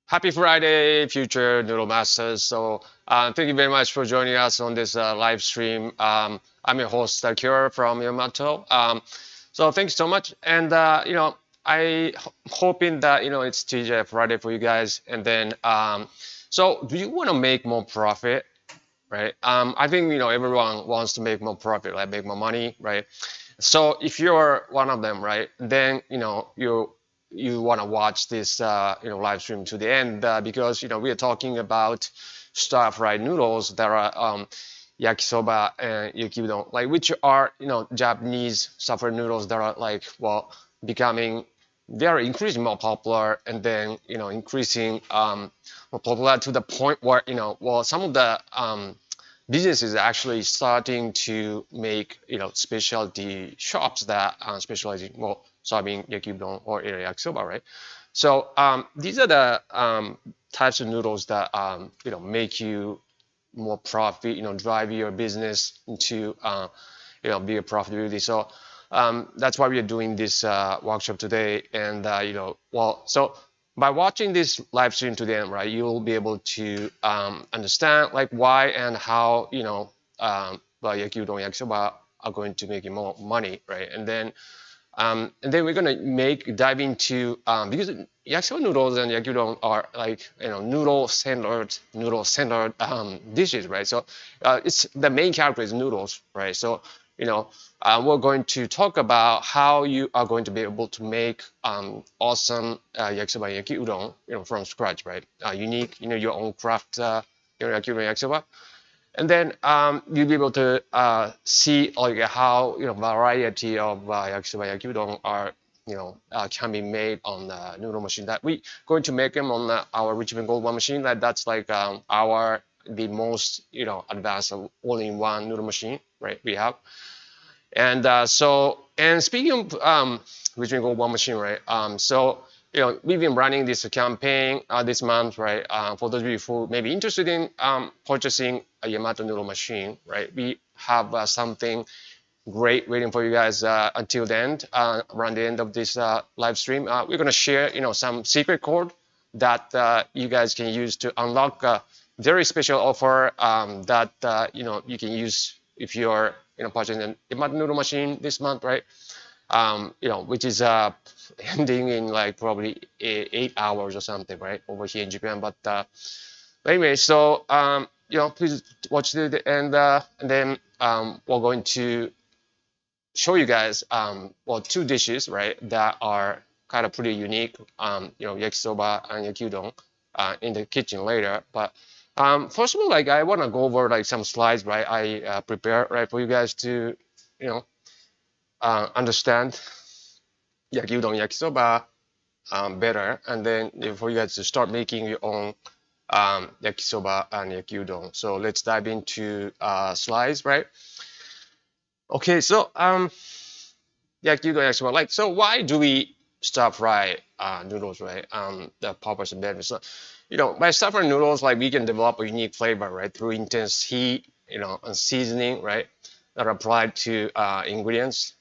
Happy Friday, future Noodle Masters. So, thank you very much for joining us on this live stream. I'm your host, Kira from Yamato. So, thanks so much. And, hoping that, it's TJ Friday for you guys. And then, so do you want to make more profit, right? I think, everyone wants to make more profit, like make more money, right? So if you're one of them, right, then you want to watch this live stream to the end because we are talking about stir fried noodles that are yakisoba and yakiudon, like which are Japanese stir fried noodles that are like becoming very increasing more popular and then increasing more popular to the point where some of the business is actually starting to make specialty shops that specialize in serving yakiudon or yakisoba, right? So these are the types of noodles that make you more profit, drive your business into bigger profitability. So that's why we are doing this workshop today, and so by watching this live stream to the end, right, you'll be able to understand like why and how yakiudon, yakisoba are going to make you more money, right? And then we're gonna dive into because yakisoba noodles and yakiudon are like noodle centered dishes, right? So it's the main character is noodles, right? So we're going to talk about how you are going to be able to make awesome yakisoba and yakiudon from scratch, right? Unique, your own craft yakiudon yakisoba. And then you'll be able to see like how variety of yakisoba yakiudon are can be made on the noodle machine that we going to make them on our Richmen Gold One machine. That's like the most advanced all-in-one noodle machine, right? We have. And and speaking of Richmen Gold One machine, right? So we've been running this campaign this month, right? For those of you who may be interested in purchasing a Yamato noodle machine, right? We have something great waiting for you guys until the end, around the end of this live stream. We're gonna share, some secret code that you guys can use to unlock a very special offer that you can use if you're purchasing a Yamato noodle machine this month, right? Which is ending in like probably 8 hours or something, right, over here in Japan. But anyway, so please watch the end, and then we're going to show you guys two dishes, right, that are kind of pretty unique, yakisoba and yakiudon in the kitchen later. But first of all, like I want to go over like some slides, right, I prepared, right, for you guys to understand yakiudon yakisoba better, and then for you guys to start making your own yakisoba and yakiudon. So let's dive into slides, right? Okay, so yakiudon yakisoba, like, so why do we stir fry noodles, right? The purpose of that is, by stir frying noodles, like we can develop a unique flavor, right, through intense heat, and seasoning, right, that are applied to ingredients,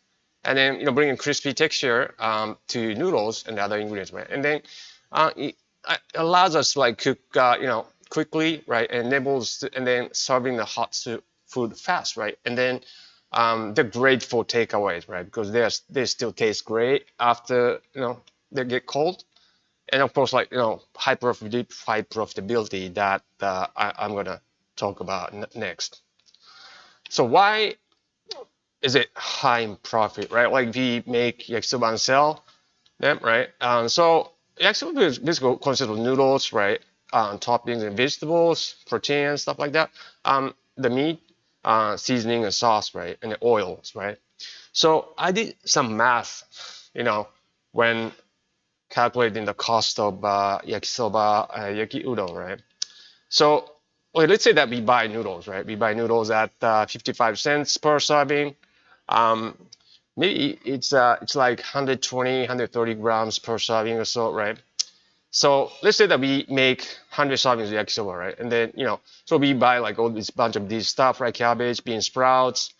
and then bringing crispy texture to noodles and other ingredients, right? And then it allows us to like cook quickly, right, and enables and then serving the hot food fast, right? And then they're great for takeaways, right, because they still taste great after they get cold. And of course, like high profitability that I'm gonna talk about next. So why is it high in profit, right? Like we make yakisoba and sell them, right? So yakisoba is basically consists of noodles, right? Toppings and vegetables, protein, stuff like that. The meat, seasoning and sauce, right? And the oils, right? So I did some math, when calculating the cost of yakisoba, yakiudon, right? So let's say that we buy noodles, right? We buy noodles at 55 cents per serving. Maybe it's like 120, 130 grams per serving or so, right? So let's say that we make 100 servings of yakisoba, right? And then so we buy like all this bunch of these stuff, right? Cabbage, bean sprouts,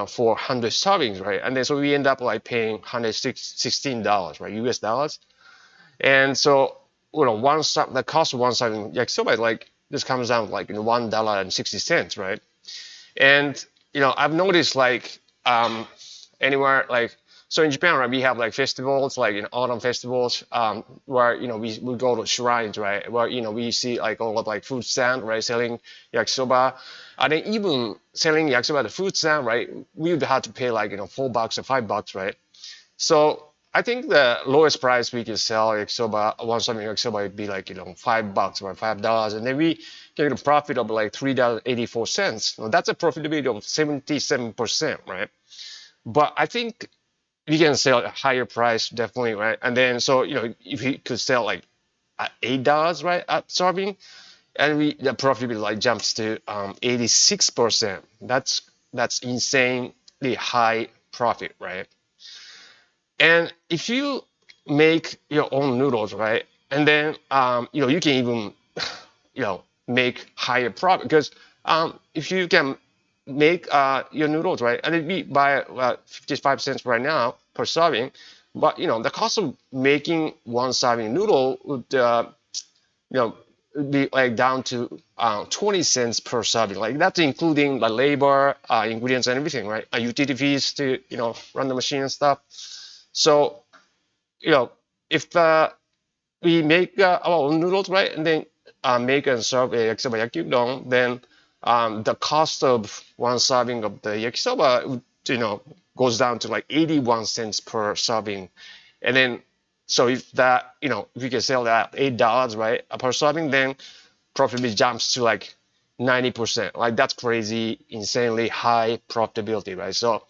for 100 servings, right? And then so we end up like paying $116, right, US dollars. And so the cost of one serving yakisoba is like this comes down to like $1.60, right? And I've noticed like anywhere like so in Japan, right, we have like festivals, like autumn festivals, where we go to shrines, right, where we see like all of like food stand, right, selling yakisoba. And then even selling yakisoba at the food stand, right, we would have to pay like $4 or $5, right? So I think the lowest price we can sell yakisoba, one serving yakisoba would be like $5 or $5, and then we get a profit of like $3.84. Now, that's a profitability of 77%, right? But I think we can sell at a higher price, definitely, right? And then so if we could sell like at $8, right, at serving, and the profitability like jumps to 86%. That's insanely high profit, right? And if you make your own noodles, right, and then you can even make higher profit, because if you can make your noodles, right, and we buy 55 cents right now per serving, but the cost of making one serving noodle would be like down to 20 cents per serving. Like that's including the labor, ingredients, and everything, right? Utility fees to run the machine and stuff. So if we make our own noodles, right, and then make and serve a yakisoba yakiudon, then the cost of one serving of the yakisoba goes down to like 81 cents per serving. And then so if that if we can sell that $8, right, per serving, then profitability jumps to like 90%. Like that's crazy, insanely high profitability, right? So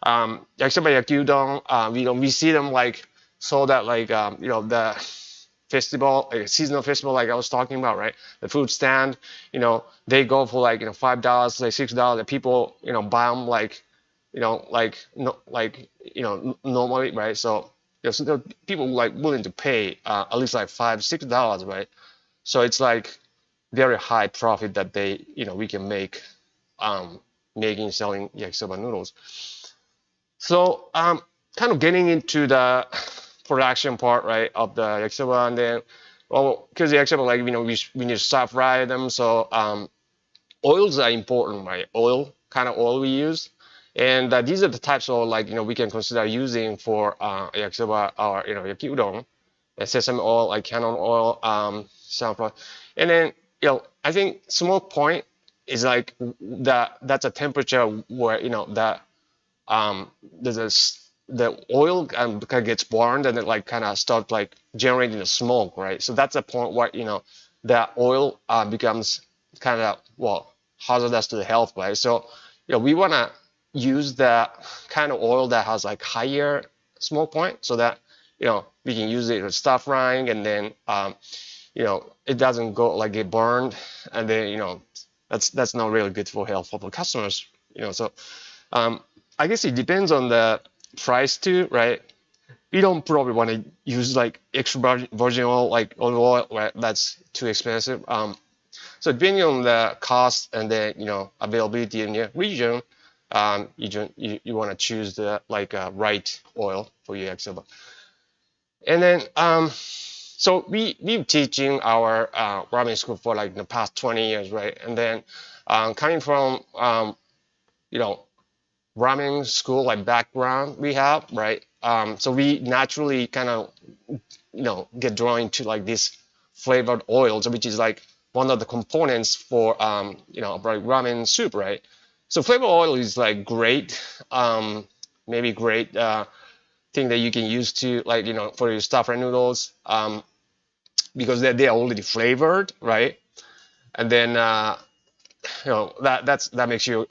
yakisoba yakiudon, we see them like sold at like the festival, like a seasonal festival, like I was talking about, right? The food stand, they go for like $5, like $6. And people buy them like normally, right? So so people like willing to pay at least like $5-6, right? So it's like very high profit that we can make making selling yakisoba noodles. So kind of getting into the production part, right, of the yakisoba, and then because the yakisoba, like we need to stir fry them, so oils are important, right? Kind of oil we use, and these are the types of like we can consider using for yakisoba or yakiudon. Sesame oil, like cannon oil, sunflower, and then I think small point is like that's a temperature where that the oil kind of gets burned and it like kind of starts like generating the smoke, right? So that's a point where the oil becomes kind of hazardous to the health, right? So we want to use the kind of oil that has like higher smoke point, so that we can use it for stir frying, and then it doesn't go like get burned, and then that's not really good for health for the customers, so I guess it depends on the price too, right? We don't probably want to use like extra virgin oil, like olive oil, right? That's too expensive. So depending on the cost and then availability in your region, you want to choose the right oil for your yakisoba. And then so we've been teaching our ramen school for like the past 20 years, right? And then coming from ramen school like background we have, right? So we naturally kind of get drawn to like this flavored oils, which is like one of the components for like ramen soup, right? So flavored oil is like great, maybe great thing that you can use to like for your stir fry noodles, because they're already flavored, right? And then that makes you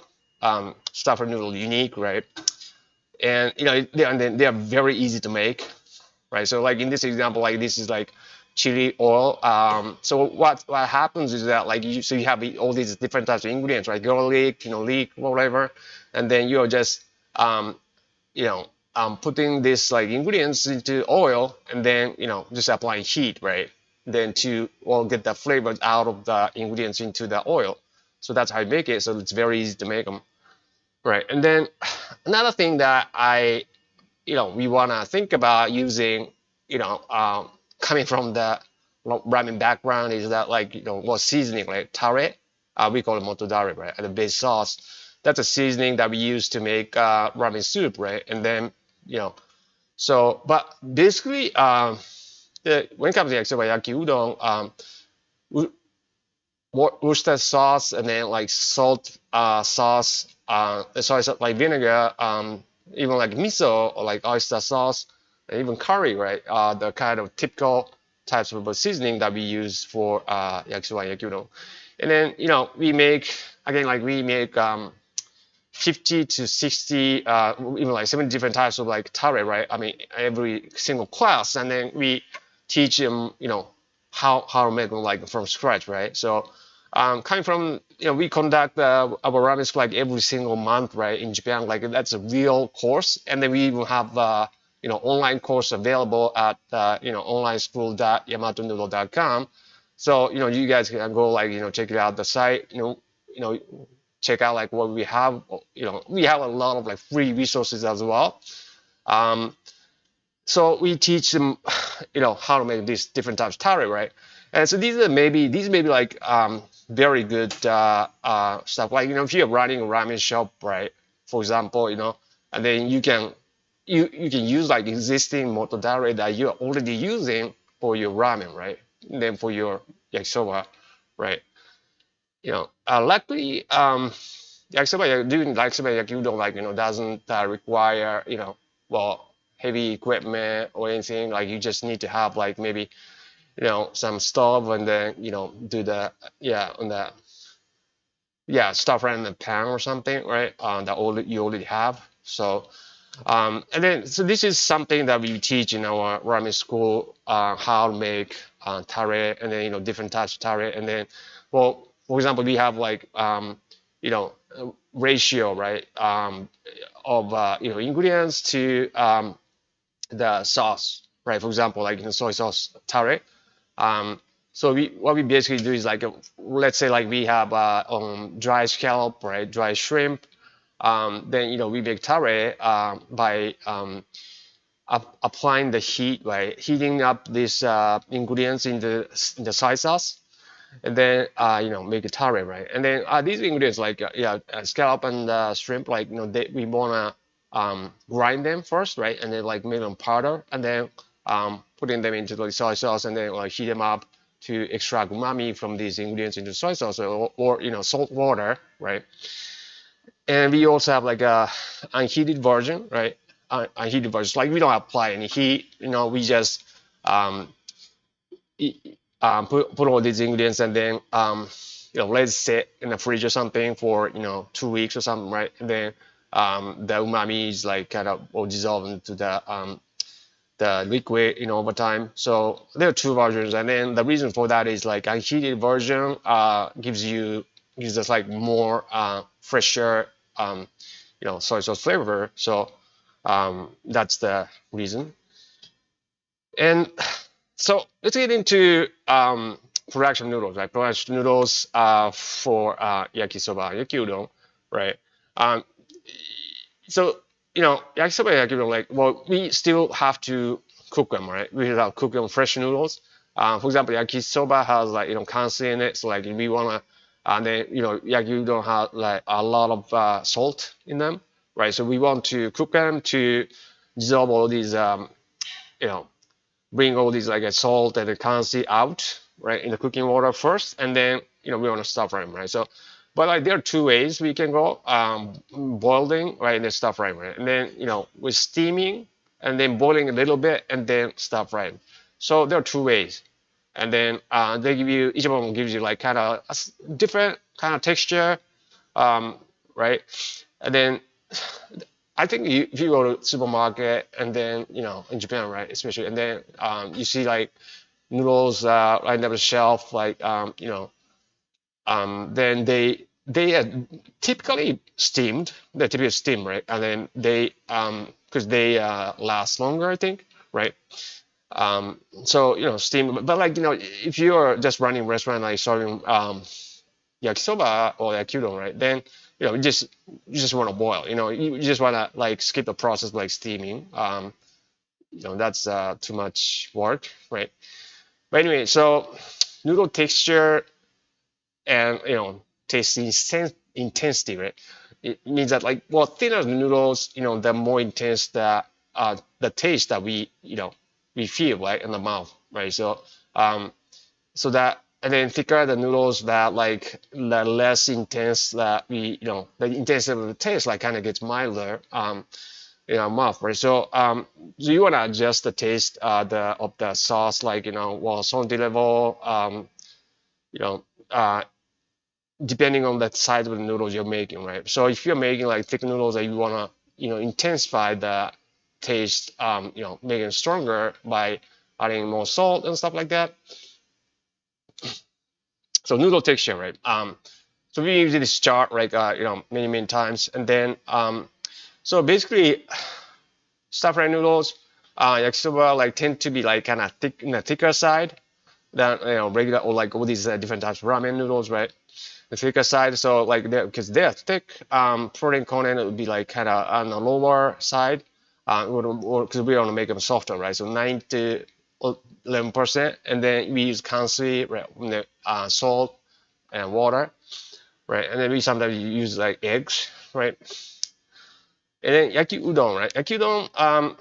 stir fry noodle unique, right? And they are very easy to make, right? So like in this example, like this is like chili oil. So what happens is that like you have all these different types of ingredients, right? Garlic, leek, whatever, and then you're just putting this like ingredients into oil, and then just applying heat, right? Then to get the flavors out of the ingredients into the oil. So that's how you make it. So it's very easy to make them. right? And then another thing that we want to think about using, coming from the ramen background is that like, what seasoning, like tare, we call it motodare, right? And the base sauce, that's a seasoning that we use to make ramen soup, right? And then, you know, so, but basically, when it comes to yakisoba, yakiudon, Worcester sauce and then like salt sauce, sorry, like vinegar, even like miso or like oyster sauce, and even curry, right? The kind of typical types of seasoning that we use for yakisoba and yakiudon. And then we make again like we make 50 to 60, even like 70 different types of like tare, right? I mean every single class, and then we teach them how to make them like from scratch, right? So coming from we conduct our ramen school like every single month, right? In Japan, like that's a real course, and then we even have online course available at online school.yamatonoodle.com. So you guys can go like check it out the site, check out like what we have. We have a lot of like free resources as well. So we teach them, how to make these different types of tare, right? And so these may be like very good stuff. Like if you're running a ramen shop, right? For example, and then you can use like existing motodare that you're already using for your ramen, right? And then for your yakisoba, right? Luckily, yakisoba, doing yakisoba yakiudon like doesn't require well heavy equipment or anything. Like you just need to have like maybe some stove and then do the on the stuff right in the pan or something, right? That you already have. So and then so this is something that we teach in our ramen school, how to make tare, and then different types of tare, and then well, for example, we have like ratio, right, of ingredients to the sauce, right? For example, like soy sauce tare. So what we basically do is like let's say like we have dry scallop, right, dry shrimp. Then we make tare by applying the heat, right, heating up these ingredients in the soy sauce, and then make a tare, right? And then these ingredients like scallop and shrimp, like we wanna grind them first, right? And then like make them powder, and then putting them into the soy sauce, and then like heat them up to extract umami from these ingredients into soy sauce, or salt water, right? And we also have like a unheated version, right? Unheated version, like we don't apply any heat, we just put all these ingredients, and then let's sit in the fridge or something for 2 weeks or something, right? And then the umami is like kind of will dissolve into the liquid over time. So there are two versions, and then the reason for that is like unheated version gives us like more fresher soy sauce flavor. So that's the reason. And so let's get into production noodles, right? Production noodles for yakisoba, yakiudon, right? So yakisoba and yakiudon, like, well, we still have to cook them, right? We have to cook them fresh noodles. For example, yakisoba has like kansi in it, so like we wanna, and then yakiudon have like a lot of salt in them, right? So we want to cook them to dissolve all these, bring all these like salt and the kansi out, right, in the cooking water first, and then we want to stuff them, right? So, but like there are two ways we can go: boiling, right, and then stuff frying, right? And then with steaming, and then boiling a little bit, and then stuff frying. So there are two ways, and then they give you, each of them gives you like kind of a different kind of texture, right? And then I think if you go to supermarket, and then in Japan, right, especially, and then you see like noodles right on the shelf, like then they are typically steamed. They're typically steamed, right? And then they because they last longer, I think, right? So steam, but like if you're just running a restaurant like serving yakisoba or yakiudon, right, then you just want to boil. You just want to like skip the process like steaming. That's too much work, right? But anyway, so noodle texture and taste intensity, right? It means that like well, thinner the noodles, the more intense the taste that we feel right in the mouth, right? So that and then thicker the noodles that like the less intense that the intensity of the taste like kind of gets milder in our mouth, right? So you want to adjust the taste of the sauce, like well, salty level, you know, uh, depending on the size of the noodles you're making, right? So if you're making like thick noodles that you wanna intensify the taste, making it stronger by adding more salt and stuff like that. So noodle texture, right? So we use this chart like many times, and then so basically stir fry noodles, yakisoba like tend to be like kind of thick in the thicker side than regular or like all these different types of ramen noodles, right? The thicker side, so like because they're thick, protein content would be like kind of on the lower side, because we want to make them softer, right? So 9 to 11%, and then we use constantly right, salt and water, right? And then we sometimes use like eggs, right? And then Yakiudon, right? Yakiudon,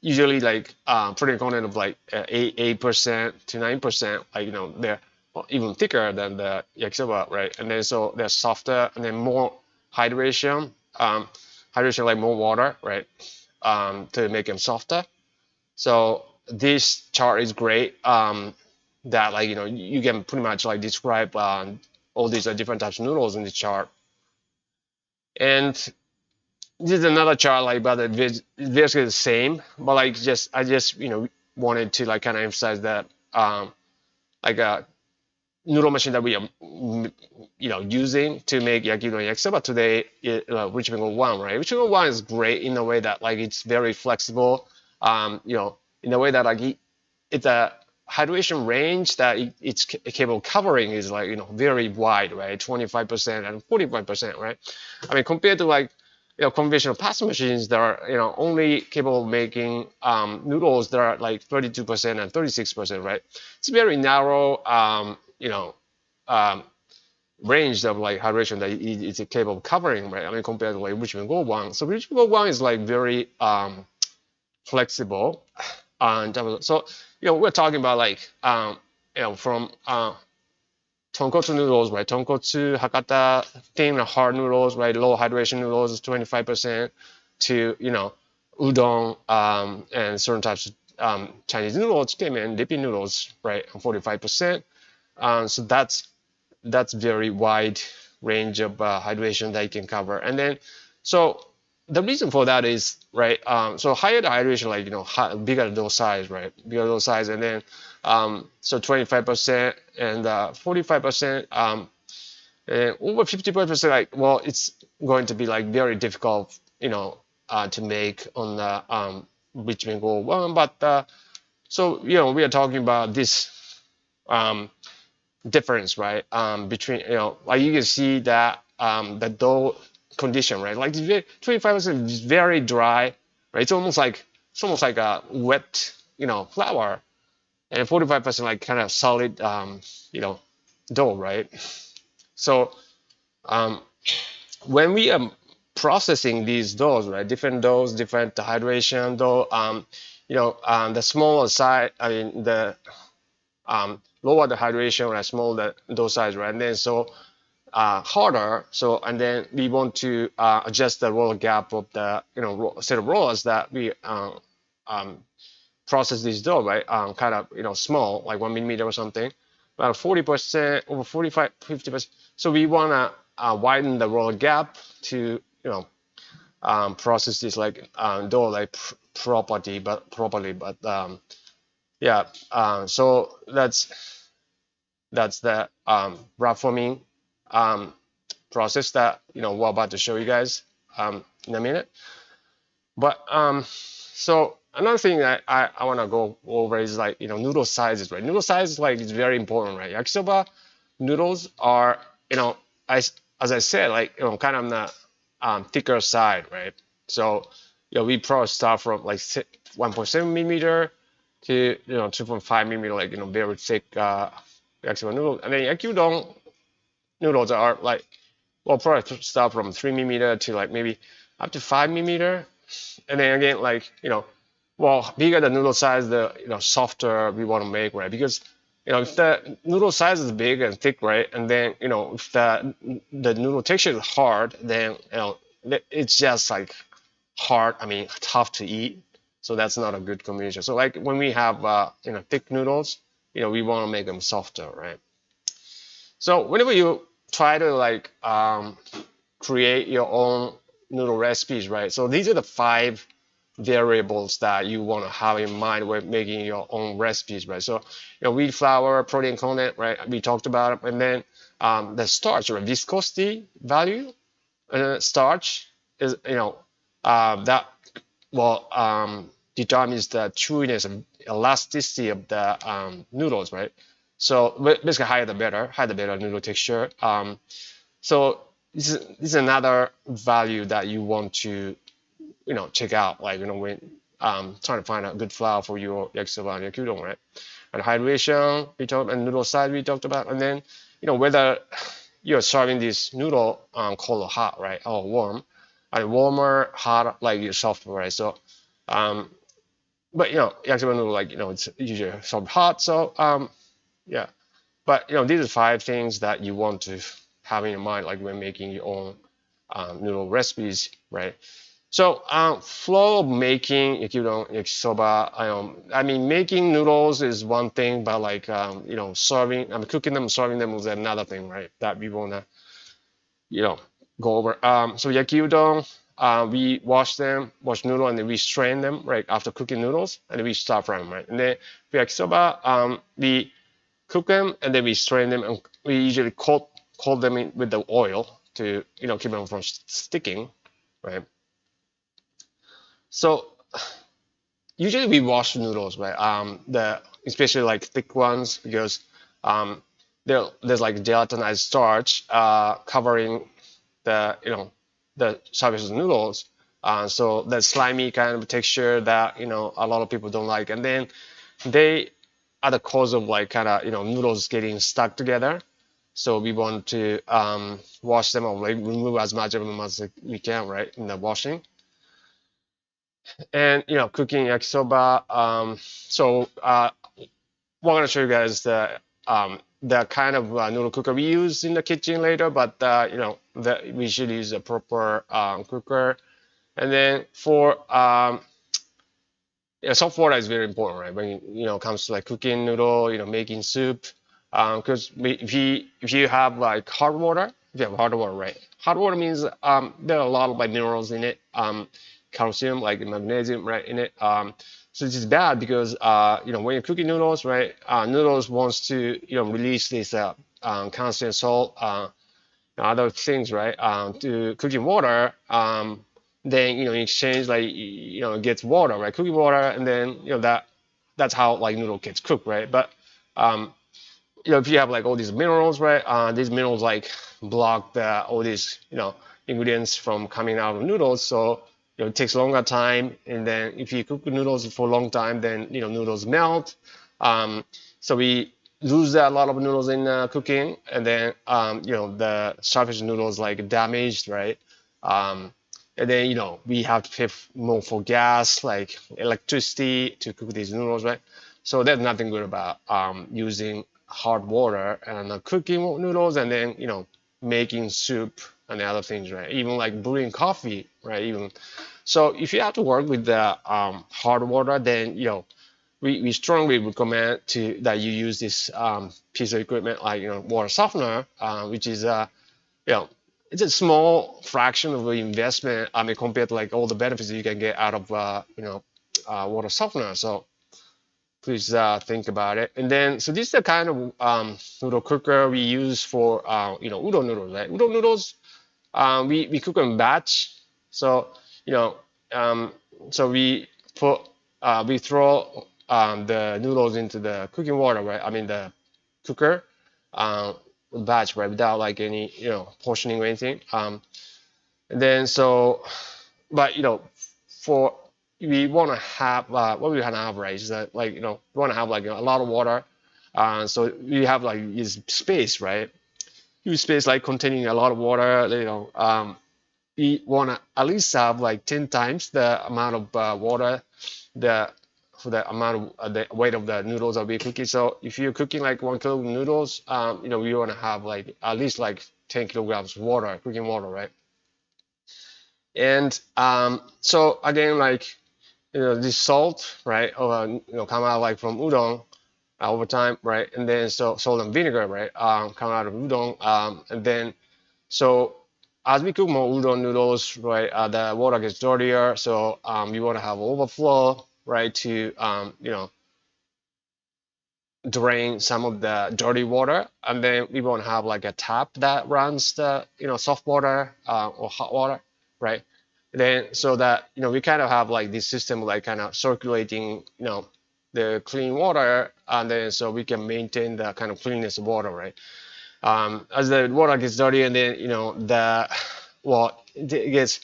usually like protein content of like 8% to 9%, like they're even thicker than the yakisoba, right? And then so they're softer, and then more hydration, hydration like more water, right? To make them softer. So this chart is great. That like you can pretty much like describe all these different types of noodles in this chart. And this is another chart like, but it's basically the same. But like I just wanted to like kind of emphasize that like a noodle machine that we are using to make yakiudon yakisoba today is Richmen 1, right? Richmen 1 is great in a way that like it's very flexible, in a way that like it's a hydration range that it's capable of covering is like very wide, right? 25% and 45%, right? I mean, compared to like conventional pasta machines that are only capable of making noodles that are like 32% and 36%, right? It's very narrow range of like hydration that it's capable of covering, right? I mean, compared to like Richmen Go 1. So Richmen Go 1 is like very flexible. And so we're talking about like from tonkotsu noodles, right? Tonkotsu, Hakata, thin and hard noodles, right? Low hydration noodles, 25%, to udon and certain types of Chinese noodles, and dippy noodles, right? 45%. So that's very wide range of hydration that you can cover. And then so the reason for that is right. So higher the hydration, like bigger dose size, right? Bigger dose size, and then so 25% and 45%, and over 50%. Like well, it's going to be like very difficult, to make on the Richmen Go 1. But so we are talking about this difference, right? Between like you can see that the dough condition, right? Like 25% is very dry, right? It's almost like a wet, flour, and 45% like kind of solid, dough, right? So when we are processing these doughs, right? Different doughs, different hydration dough. The smaller size, I mean the lower the hydration, right? Smaller the dough size, right? And then so harder. So and then we want to adjust the roller gap of the set of rollers that we process this dough, right? Kind of small, like 1 millimeter or something, about 40%, over 45, 50%. So we want to widen the roller gap to process this like dough like properly, but yeah. So that's the wrap forming process that we're about to show you guys in a minute. But so another thing that I want to go over is like noodle sizes, right? Noodle size like is very important, right? Yakisoba noodles are as I said, like kind of on the thicker side, right? So we probably start from like 1.7 millimeter to 2.5 millimeter, like very thick yakisoba noodle. And then yakiudon noodles are like, well, probably start from 3 millimeter to like maybe up to 5 millimeter. And then again, like well, bigger the noodle size, the softer we want to make, right? Because if the noodle size is big and thick, right, and then if the noodle texture is hard, then it's just like hard. I mean, tough to eat. So that's not a good combination. So like when we have thick noodles, we want to make them softer, right? So whenever you try to like create your own noodle recipes, right? So these are the 5 variables that you want to have in mind when making your own recipes, right? So wheat flour, protein content, right? We talked about it, and then the starch, or viscosity value. Starch is that determines the chewiness and elasticity of the noodles, right? So basically, higher the better noodle texture. So this is another value that you want to check out, like when trying to find a good flour for your yakisoba and yakiudon, right? And hydration we talked, and noodle size we talked about, and then whether you're serving this noodle cold or hot, right, or warm, and warmer, hot, like your soft, right? So but yakisoba noodle, like it's usually served hot, so yeah. But these are 5 things that you want to have in your mind, like when making your own noodle recipes, right? So flow of making yakiudon, yakisoba. I mean, making noodles is one thing, but like serving, cooking them, serving them is another thing, right? That we wanna go over. So yakiudon, we wash noodle, and then we strain them right after cooking noodles, and then we stir fry them, right? And then for yakisoba, we cook them, and then we strain them, and we usually coat them in with the oil to keep them from sticking, right? So usually we wash noodles, right? Especially like thick ones, because there's like gelatinized starch covering the the surface of noodles. So the slimy kind of texture that a lot of people don't like, and then they are the cause of like kind of noodles getting stuck together. So we want to wash them, or like remove as much of them as we can, right, in the washing. And cooking yakisoba. So we're gonna show you guys the kind of noodle cooker we use in the kitchen later, but that we should use a proper cooker. And then for soft water is very important, right? When it comes to like cooking noodle, making soup, because if you have like hard water, if you have hard water, right? Hard water means there are a lot of like minerals in it, calcium, like magnesium, right, in it. So this is bad because when you're cooking noodles, right, noodles wants to release this calcium, salt, other things, right, to cooking water. Then in exchange, like it gets water, right, cooking water, and then that's how like noodle gets cooked, right? But if you have like all these minerals, right, these minerals like block all these ingredients from coming out of noodles, so it takes longer time. And then if you cook noodles for a long time, then noodles melt. So we lose a lot of noodles in cooking, and then the surface noodles like damaged, right? And then we have to pay more for gas, like electricity, to cook these noodles, right? So there's nothing good about using hard water and cooking noodles, and then making soup and other things, right? Even like brewing coffee, right? Even so, if you have to work with the hard water, then we strongly recommend that you use this piece of equipment like water softener, which is it's a small fraction of the investment. I mean, compared to like all the benefits you can get out of water softener. So please think about it. And then so this is the kind of noodle cooker we use for udon noodles, right? Udon noodles, we cook in batch. So so we throw the noodles into the cooking water, right? I mean the cooker. batch, right, without like any portioning or anything. And then so, but for we want to have what we want to have, right, is that like we want to have like a lot of water. So we have like this space, right? Huge space like containing a lot of water. We want to at least have like 10 times the amount of water the for the amount of the weight of the noodles that we're cooking. So if you're cooking like 1 kilo of noodles, we want to have like at least like 10 kilograms water, cooking water, right? And so again, like this salt, right? Come out like from udon over time, right? And then so salt and vinegar, right? Come out of udon, and then so as we cook more udon noodles, right, the water gets dirtier. So we want to have overflow, right, to drain some of the dirty water, and then we want to have like a tap that runs the soft water or hot water, right? Then so that we kind of have like this system like kind of circulating the clean water, and then so we can maintain the kind of cleanness of water, right? As the water gets dirty, and then it gets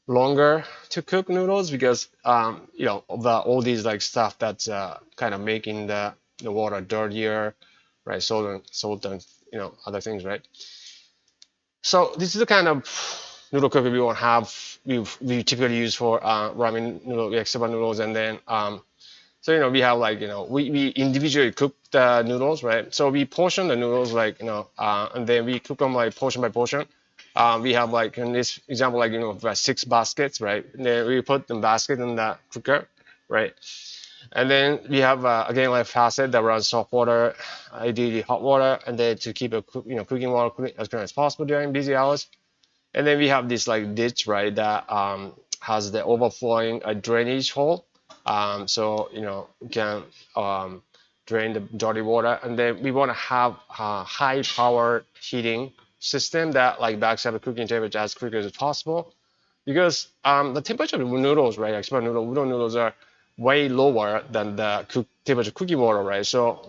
longer to cook noodles because of all these like stuff that's kind of making the water dirtier, right? Salt and other things, right? So this is the kind of noodle cooker we want to have. We typically use for ramen noodle, yakisoba noodles, and then so we have like we individually cook the noodles, right? So we portion the noodles like and then we cook them like portion by portion. We have like in this example like 6 baskets, right? And then we put the basket in the cooker, right? And then we have again like faucet that runs soft water, ideally hot water, and then to keep it cooking water clean as clean as possible during busy hours. And then we have this like ditch, right, that has the overflowing drainage hole. So you can drain the dirty water, and then we want to have a high power heating system that like backs up the cooking temperature as quickly as possible, because the temperature of noodles, right, express noodle udon noodles are way lower than the temperature cooking water, right? So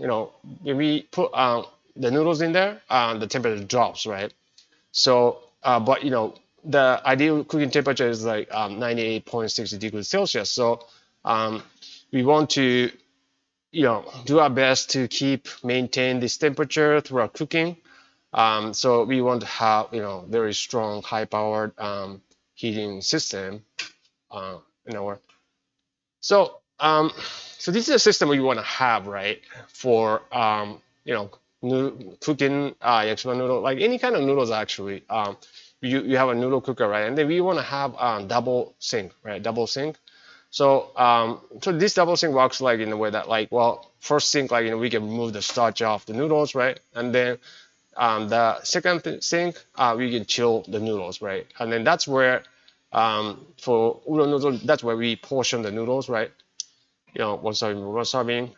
when we put the noodles in there, the temperature drops, right? So but the ideal cooking temperature is like 98.6 degrees Celsius. So we want to do our best to maintain this temperature throughout cooking. So we want to have very strong, high-powered heating system in our. So so this is a system we want to have, right, for cooking yakisoba noodle, like any kind of noodles actually. You have a noodle cooker, right, and then we want to have double sink, right, double sink. So so this double sink works like in a way that like, well, first sink like we can remove the starch off the noodles, right, and then the second sink we can chill the noodles, right, and then that's where for udon noodle, that's where we portion the noodles, right, one serving.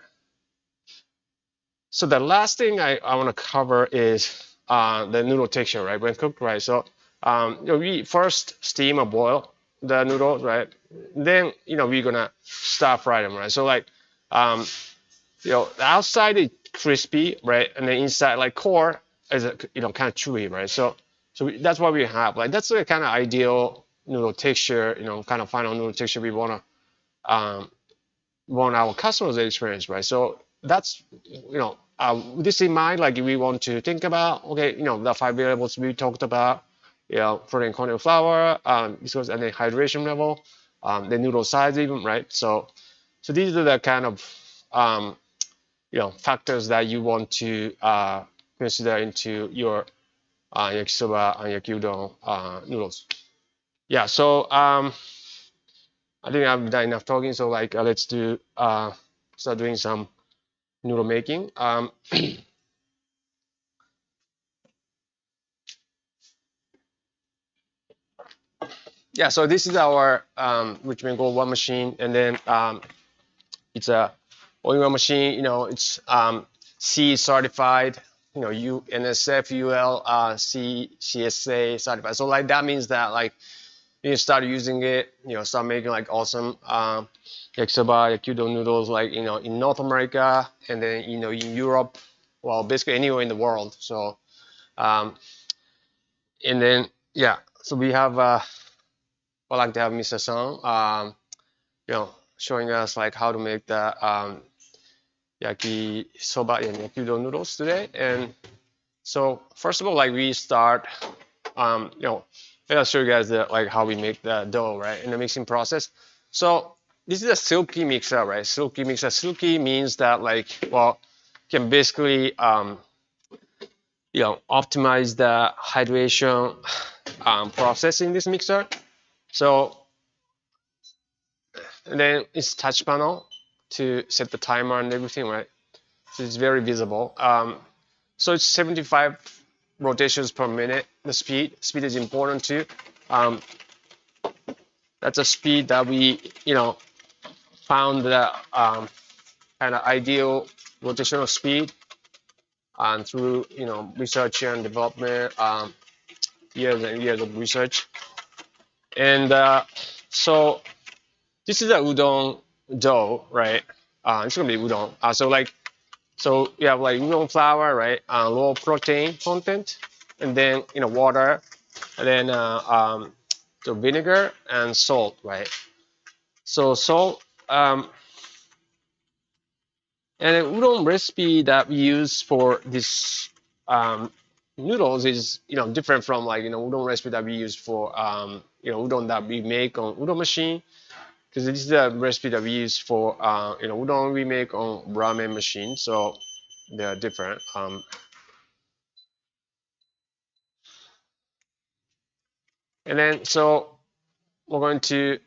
So the last thing I want to cover is the noodle texture, right, when cooked, right. So we first steam or boil the noodles, right? Then we're gonna stir fry them, right? So like the outside is crispy, right, and the inside like core is kind of chewy, right? So that's what we have. Like that's the kind of ideal noodle texture, kind of final noodle texture we want our customers to experience, right? So that's with this in mind, like we want to think about, okay, the 5 variables we talked about, protein content flour, because and then hydration level, the noodle size even, right? So these are the kind of factors that you want to consider into your yakisoba and yakiudon noodles. Yeah, so I think I've done enough talking. So like let's start doing some noodle making. Yeah, so this is our Richmen Gold 1 machine, and then it's a all-in-one machine. It's C certified, NSF, UL, C, CSA certified. So like that means that like you start using it, start making like awesome yakisoba, yakiudon noodles, like in North America, and then in Europe, well, basically anywhere in the world. So Um, and then yeah, so we have I like to have Mr. Song, showing us like how to make the Yakisoba and Yakiudon noodles today. And so first of all, like we start, I'll show you guys like how we make the dough, right, in the mixing process. So this is a silky mixer, right? Silky mixer. Silky means that like, well, can basically optimize the hydration process in this mixer. So and then it's touch panel to set the timer and everything, right? So it's very visible. So it's 75 rotations per minute. The speed is important too. That's a speed that we found the kind of ideal rotational speed and through research and development, years and years of research. And so this is a udon dough, right? It's gonna be udon. So you have like udon flour, right? Low protein content, and then water, and then the vinegar and salt, right? So salt, and an udon recipe that we use for this noodles is different from like udon recipe that we use for udon that we make on udon machine, because this is a recipe that we use for udon we make on ramen machine, so they're different. And then so we're going to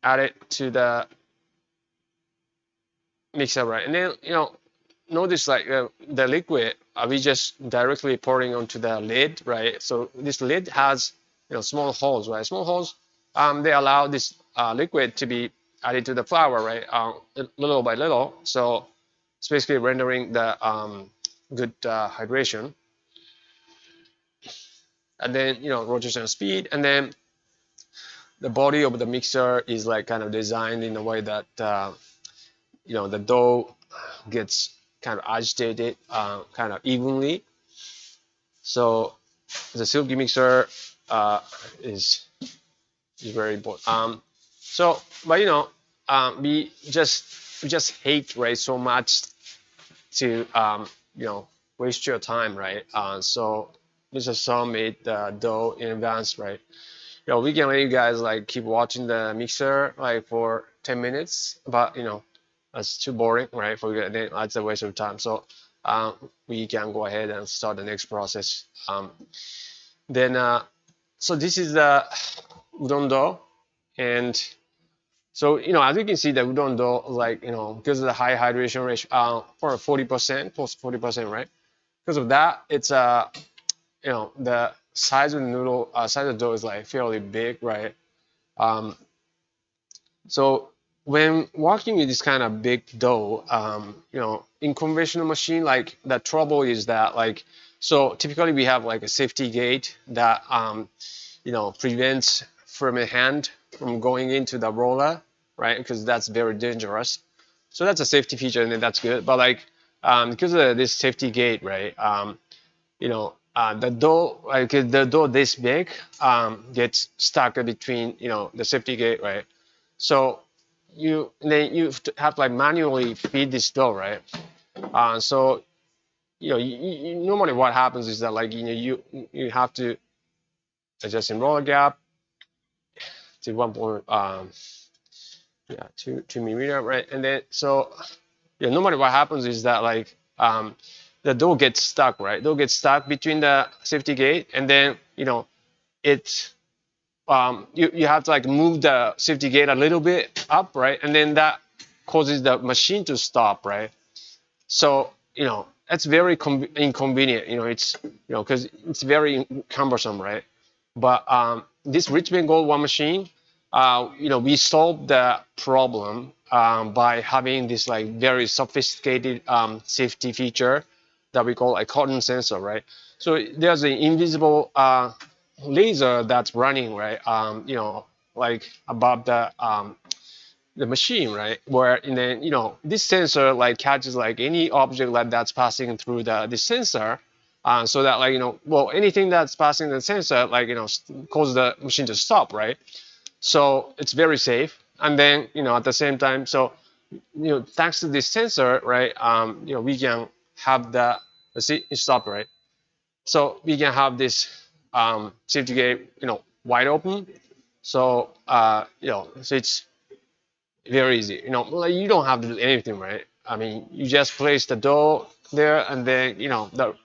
add it to the mixer, right? And then notice like the liquid we just directly pouring onto the lid, right? So this lid has small holes, right? Small holes, they allow this liquid to be added to the flour, right? Little by little. So it's basically rendering the good hydration. And then rotation speed, and then the body of the mixer is like kind of designed in a way that the dough gets kind of agitated kind of evenly. So the silky mixer is very important. So but we just hate, right, so much to waste your time, right? So Mr. Song made the dough in advance, right? We can let you guys like keep watching the mixer like for 10 minutes, but that's too boring, right? For you, that's a waste of time. So we can go ahead and start the next process. So this is the udon dough, and so as you can see, the udon dough, like because of the high hydration ratio, for 40%, plus 40%, right? Because of that, it's the size of the noodle, size of the dough is like fairly big, right? So when working with this kind of big dough, in conventional machine, like the trouble is that like, so typically we have like a safety gate that prevents from a hand from going into the roller, right? Because that's very dangerous. So that's a safety feature, and then that's good. But like because of this safety gate, right? The dough, like the dough this big, gets stuck between the safety gate, right? So you have to like manually feed this dough, right? So normally what happens is that like you have to adjust in roller gap to 2 millimeter, right? And then so normally what happens is that like the dough gets stuck, right? Dough gets stuck between the safety gate, and then it you have to like move the safety gate a little bit up, right? And then that causes the machine to stop, right? So that's very inconvenient. It's because it's very cumbersome, right? But this Richmen Gold One machine, we solved the problem by having this like very sophisticated safety feature that we call a cotton sensor, right? So there's an invisible laser that's running, right? Like above the machine, right? Where and then this sensor like catches like any object like that's passing through this sensor, so that like well, anything that's passing the sensor like cause the machine to stop, right? So it's very safe. And then at the same time, so thanks to this sensor, right? We can have the see it stop, right? So we can have this safety gate wide open. So so it's very easy. Like you don't have to do anything, right? I mean, you just place the dough there, and then the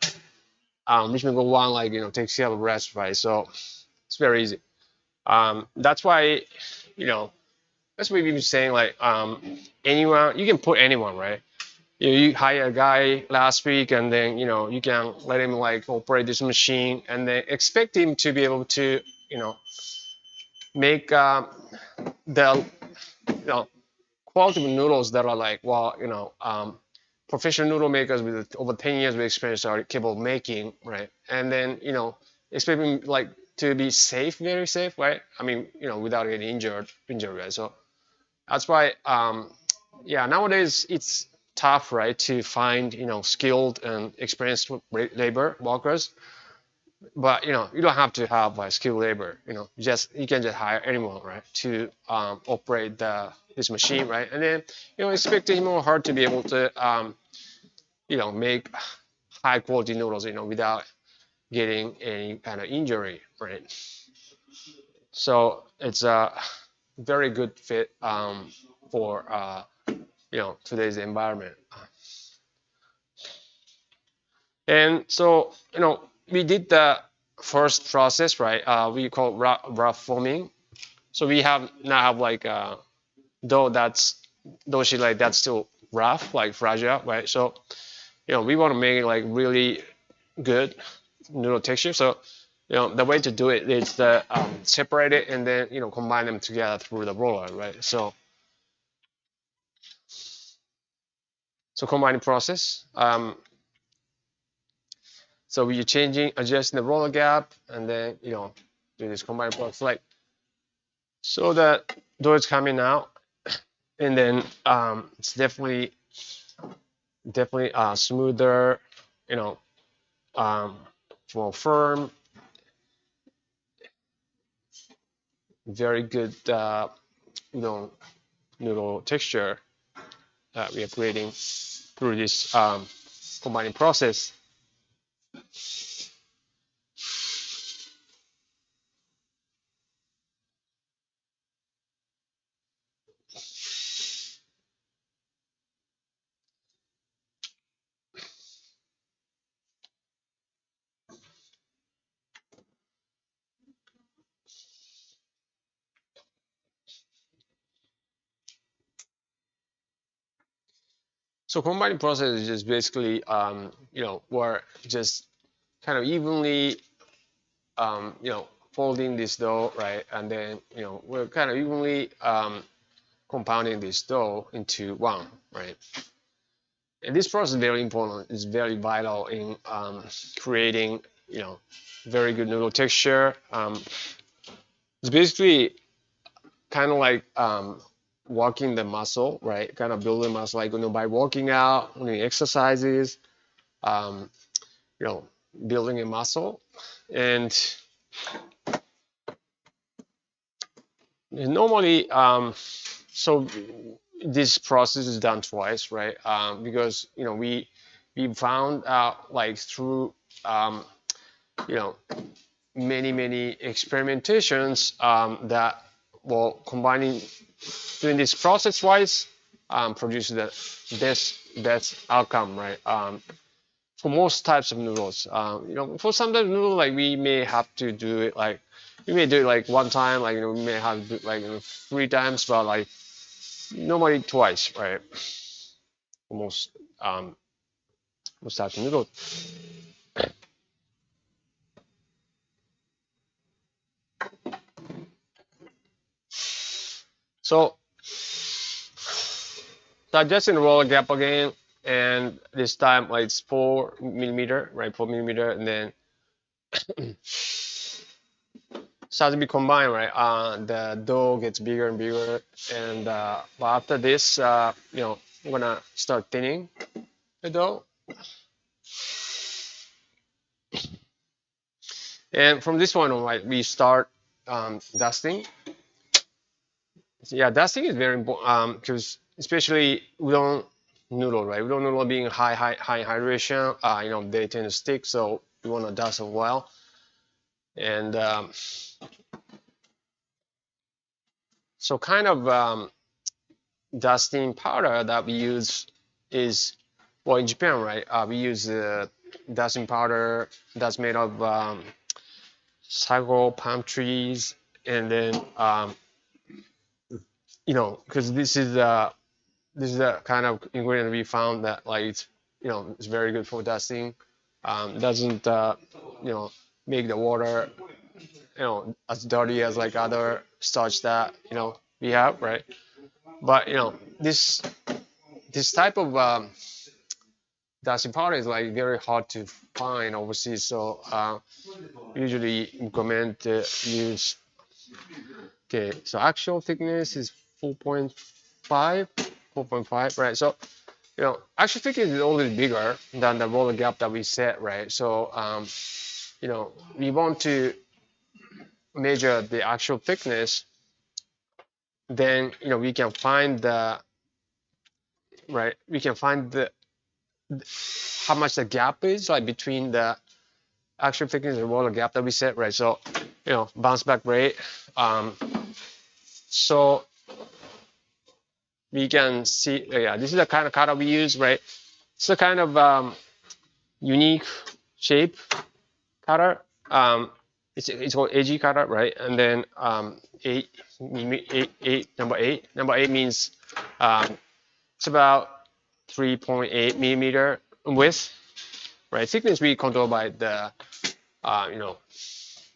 Richmen go one like takes care of the rest, right? So it's very easy. That's why you know that's what we've been saying. Like anyone, you can put anyone, right? You hire a guy last week, and then you can let him like operate this machine, and then expect him to be able to make the quality of noodles that are like professional noodle makers with over 10 years of experience are capable of making, right? And then expect him like to be safe, very safe, right? I mean without getting injured, right? So that's why yeah, nowadays it's tough, right, to find skilled and experienced labor workers. But you don't have to have skilled labor. You can just hire anyone, right, to operate this machine, right? And then expect him or her to be able to make high quality noodles without getting any kind of injury, right? So it's a very good fit for today's environment. And so we did the first process, right? We call rough forming. So we now have like dough sheet like that's still rough, like fragile, right? So we want to make it like really good noodle texture. So the way to do it is to separate it and then combine them together through the roller, right? So combining process. So we're adjusting the roller gap, and then do this combined process like so that dough is coming out, and then it's definitely smoother, more firm, very good noodle texture that we are creating through this combining process. So combining process is just basically we're just kind of evenly folding this dough, right? And then we're kind of evenly compounding this dough into one, right? And this process is very important. It's very vital in creating very good noodle texture. It's basically kind of like working the muscle, right? Kind of building muscle, like by working out, doing exercises, um, building a muscle, and normally, so this process is done twice, right? Because we found out like through you know many experimentations that combining doing this process wise produces the best outcome, right? For most types of noodles, for some types of noodles, like we may have to do it like we may do it like one time, like we may have to do it like 3 times, but like normally twice, right? For most types of noodles. So adjusting the roller gap again, and this time like it's 4 millimeter, right? 4 millimeter, and then starts to be combined, right? The dough gets bigger and bigger, and but after this, I'm gonna start thinning the dough. And from this point on, right, we start dusting. So yeah, dusting is very important because especially udon noodle, right? Udon noodle being high hydration, they tend to stick, so we want to dust them well. And so kind of dusting powder that we use is, well, in Japan, right? We use dusting powder that's made of sago palm trees, and then because this is the kind of ingredient we found that like it's very good for dusting. Doesn't make the water as dirty as like other starch that we have, right? But this type of dusting powder is like very hard to find overseas, so usually recommend to use. Okay, so actual thickness is 4.5, 4.5, right? So actual thickness is always bigger than the roller gap that we set, right? So we want to measure the actual thickness, then we can find the right. We can find the how much the gap is like between the actual thickness and roller gap that we set, right? So bounce back rate. So we can see, yeah, this is the kind of cutter we use, right? It's a kind of unique shape cutter. It's called AG cutter, right? And then number eight means it's about 3.8 millimeter width, right? Thickness we control by the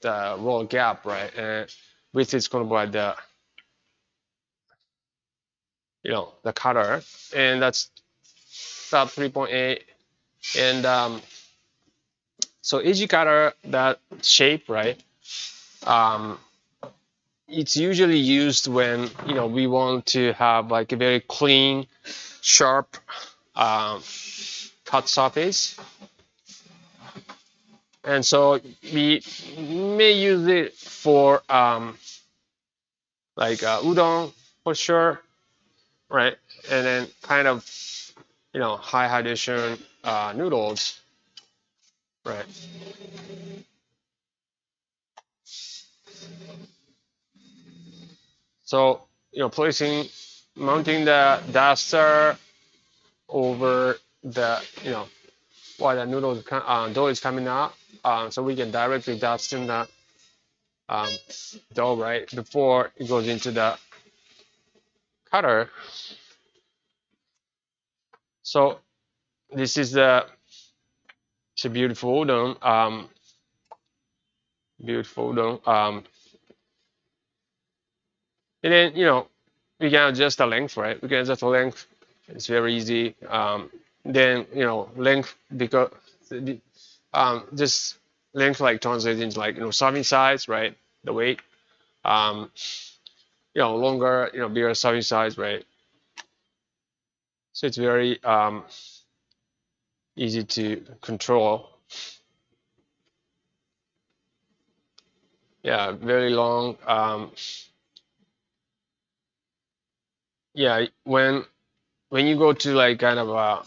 the roll gap, right? And width is controlled by the the cutter, and that's about 3.8. And so AG cutter, that shape, right? It's usually used when we want to have like a very clean, sharp cut surface, and so we may use it for like udon for sure, right? And then kind of high hydration noodles, right? So mounting the duster over the while the dough is coming out, so we can directly dust in the dough right before it goes into the cutter. So this is it's a beautiful udon, and then we can adjust the length, right? We can adjust the length. It's very easy. Then length, because just length like translates into like serving size, right? The weight, longer, bigger serving size, right? So it's very easy to control. Yeah, very long. Yeah, when you go to like kind of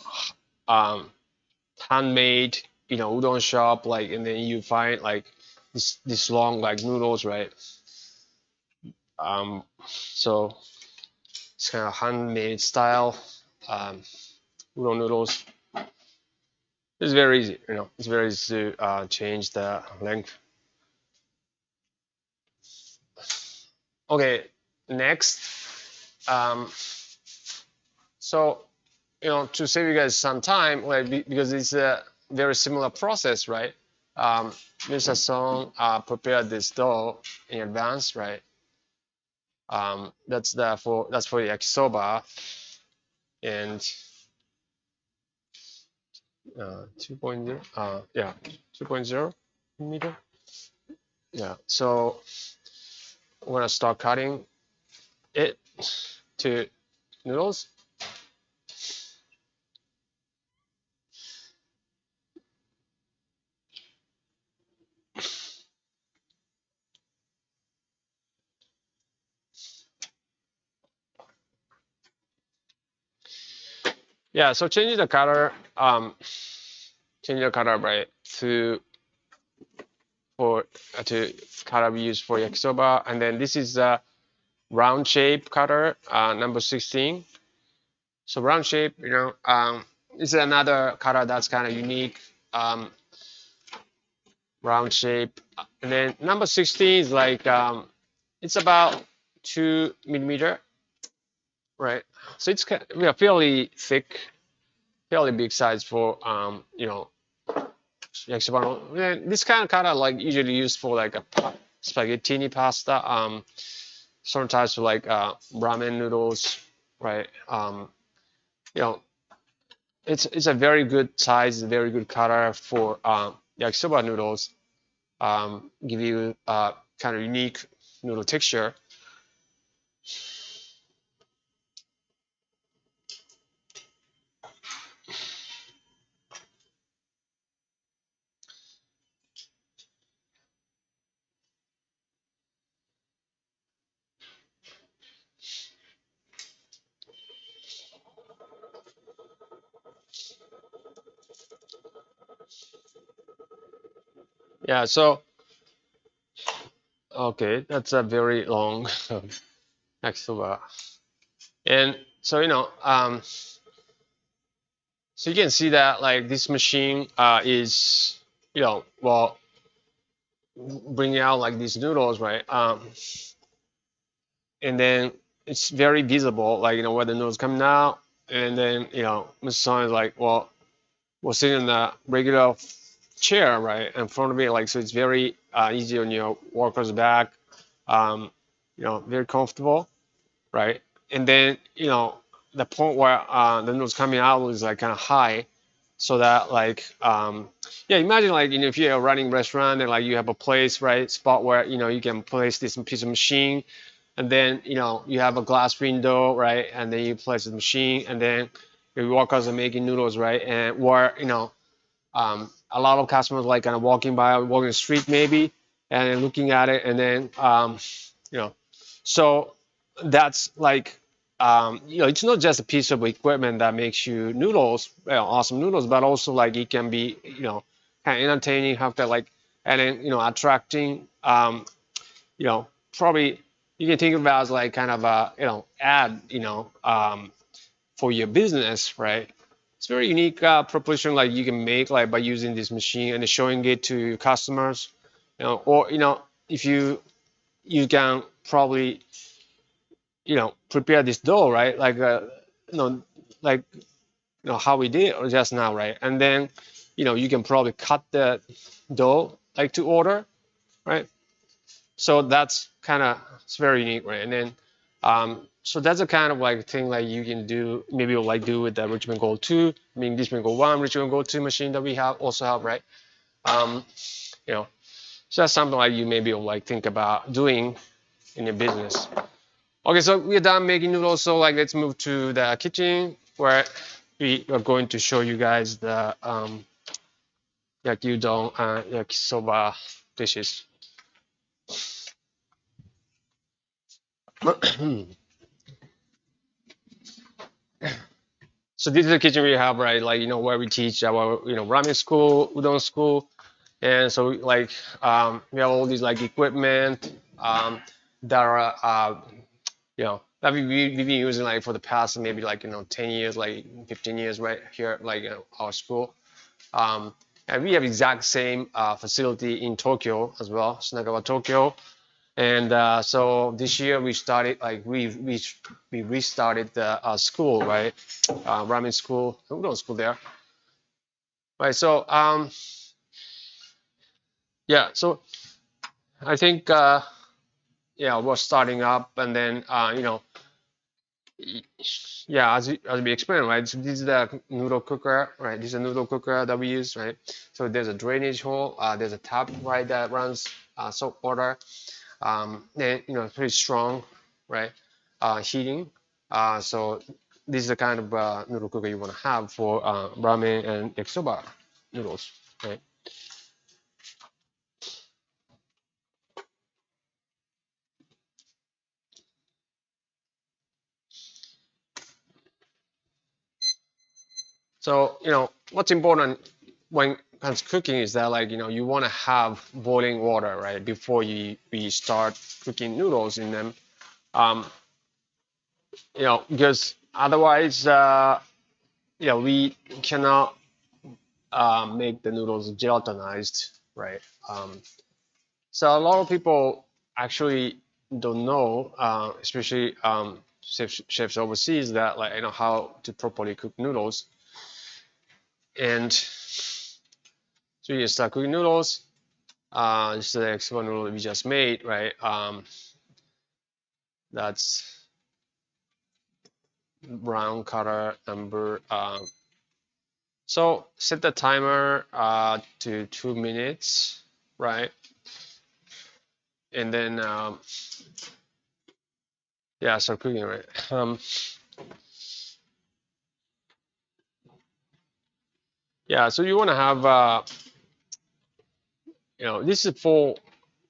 handmade udon shop, like, and then you find like this long like noodles, right? So it's kind of handmade style udon noodles. It's very easy, it's very easy to change the length. Okay, next, so to save you guys some time, like because it's a very similar process, right? Mr. Song prepared this dough in advance, right? That's for the yakisoba, and 2.0, yeah, 2.0 millimeter. Yeah, so we're gonna start cutting it to noodles. Yeah, so change the color, right, to for to color we use for yakisoba, and then this is a round shape cutter, number 16. So round shape, this is another cutter that's kind of unique. Um, Round shape, and then number 16 is like it's about 2 millimeter, right? So it's fairly thick, fairly big size for yakisoba. And this kind of cutter like usually used for like a spaghetti pasta, sometimes for like ramen noodles, right? You know, it's a very good size, very good cutter for yakisoba noodles. Give you kind of unique noodle texture. Yeah, so okay, that's a very long yakisoba. And so so you can see that like this machine is well bringing out like these noodles, right? And then it's very visible, like where the noodles coming out, and then Mr. Son is like, well, we're sitting in the regular chair, right, in front of it, like so it's very easy on your worker's back, very comfortable, right? And then the point where the noodles coming out is like kind of high, so that like yeah, imagine like if you're running a restaurant and like you have a place, right, spot where you can place this piece of machine, and then you have a glass window, right, and then you place the machine, and then your workers are making noodles, right, and where a lot of customers like kind of walking by, walking the street maybe, and then looking at it, and then you know, so that's like it's not just a piece of equipment that makes you noodles, awesome noodles, but also like it can be kind of entertaining, have that like, and then attracting, probably you can think about it as like kind of a ad, for your business, right? It's very unique proposition like you can make like by using this machine and showing it to customers, or if you can probably prepare this dough, right? Like you know like how we did just now, right? And then you can probably cut the dough like to order, right? So that's kind of, it's very unique, right? And then so that's a kind of like thing like you can do, maybe you'll like do with the Richmen Gold 2, I mean Richmen Gold 1, Richmen Gold 2 machine that we have also have, right? um you know so that's something like you maybe will like think about doing in your business. Okay, so we're done making noodles, so like let's move to the kitchen where we are going to show you guys the Yakiudon and Yakisoba dishes. So this is the kitchen we have, right? Like where we teach our ramen school, udon school, and so like we have all these like equipment that are that we've been using like for the past maybe like 10 years, like 15 years, right here like our school. And we have exact same facility in Tokyo as well, Shinagawa, Tokyo. And so this year we started like we restarted the school, right? Ramen school, udon school there, right? So yeah, so I think yeah, we're starting up, and then yeah, as we explained, right? So this is the noodle cooker, right? This is a noodle cooker that we use, right? So there's a drainage hole, there's a tap, right, that runs salt water. And it's pretty strong, right? Heating. So this is the kind of noodle cooker you want to have for ramen and yakisoba noodles, right? So what's important when it comes to cooking is that, like, you want to have boiling water, right, before we start cooking noodles in them. Um, because otherwise, we cannot make the noodles gelatinized, right? So a lot of people actually don't know, especially chefs overseas, that, like, how to properly cook noodles. And so you start cooking noodles. This is the Yakisoba noodle that we just made, right? That's brown color number. So set the timer to 2 minutes, right? And then yeah, start cooking, right? Yeah, so you want to have this is 4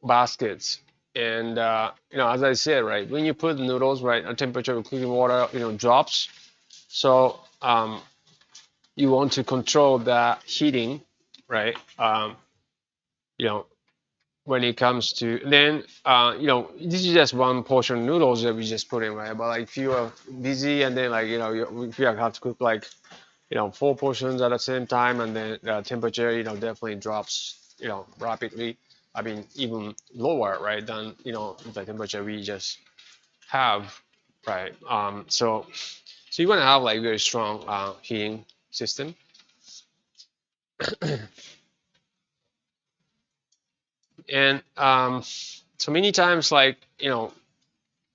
baskets, and as I said, right, when you put the noodles, right, the temperature of cooking water drops. So you want to control the heating, right? When it comes to, then this is just one portion of noodles that we just put in, right? But like, if you are busy and then, like, if you have to cook like 4 portions at the same time, and then the temperature definitely drops rapidly. I mean, even lower, right, than the temperature we just have, right? So you want to have like very strong heating system. And so many times, like,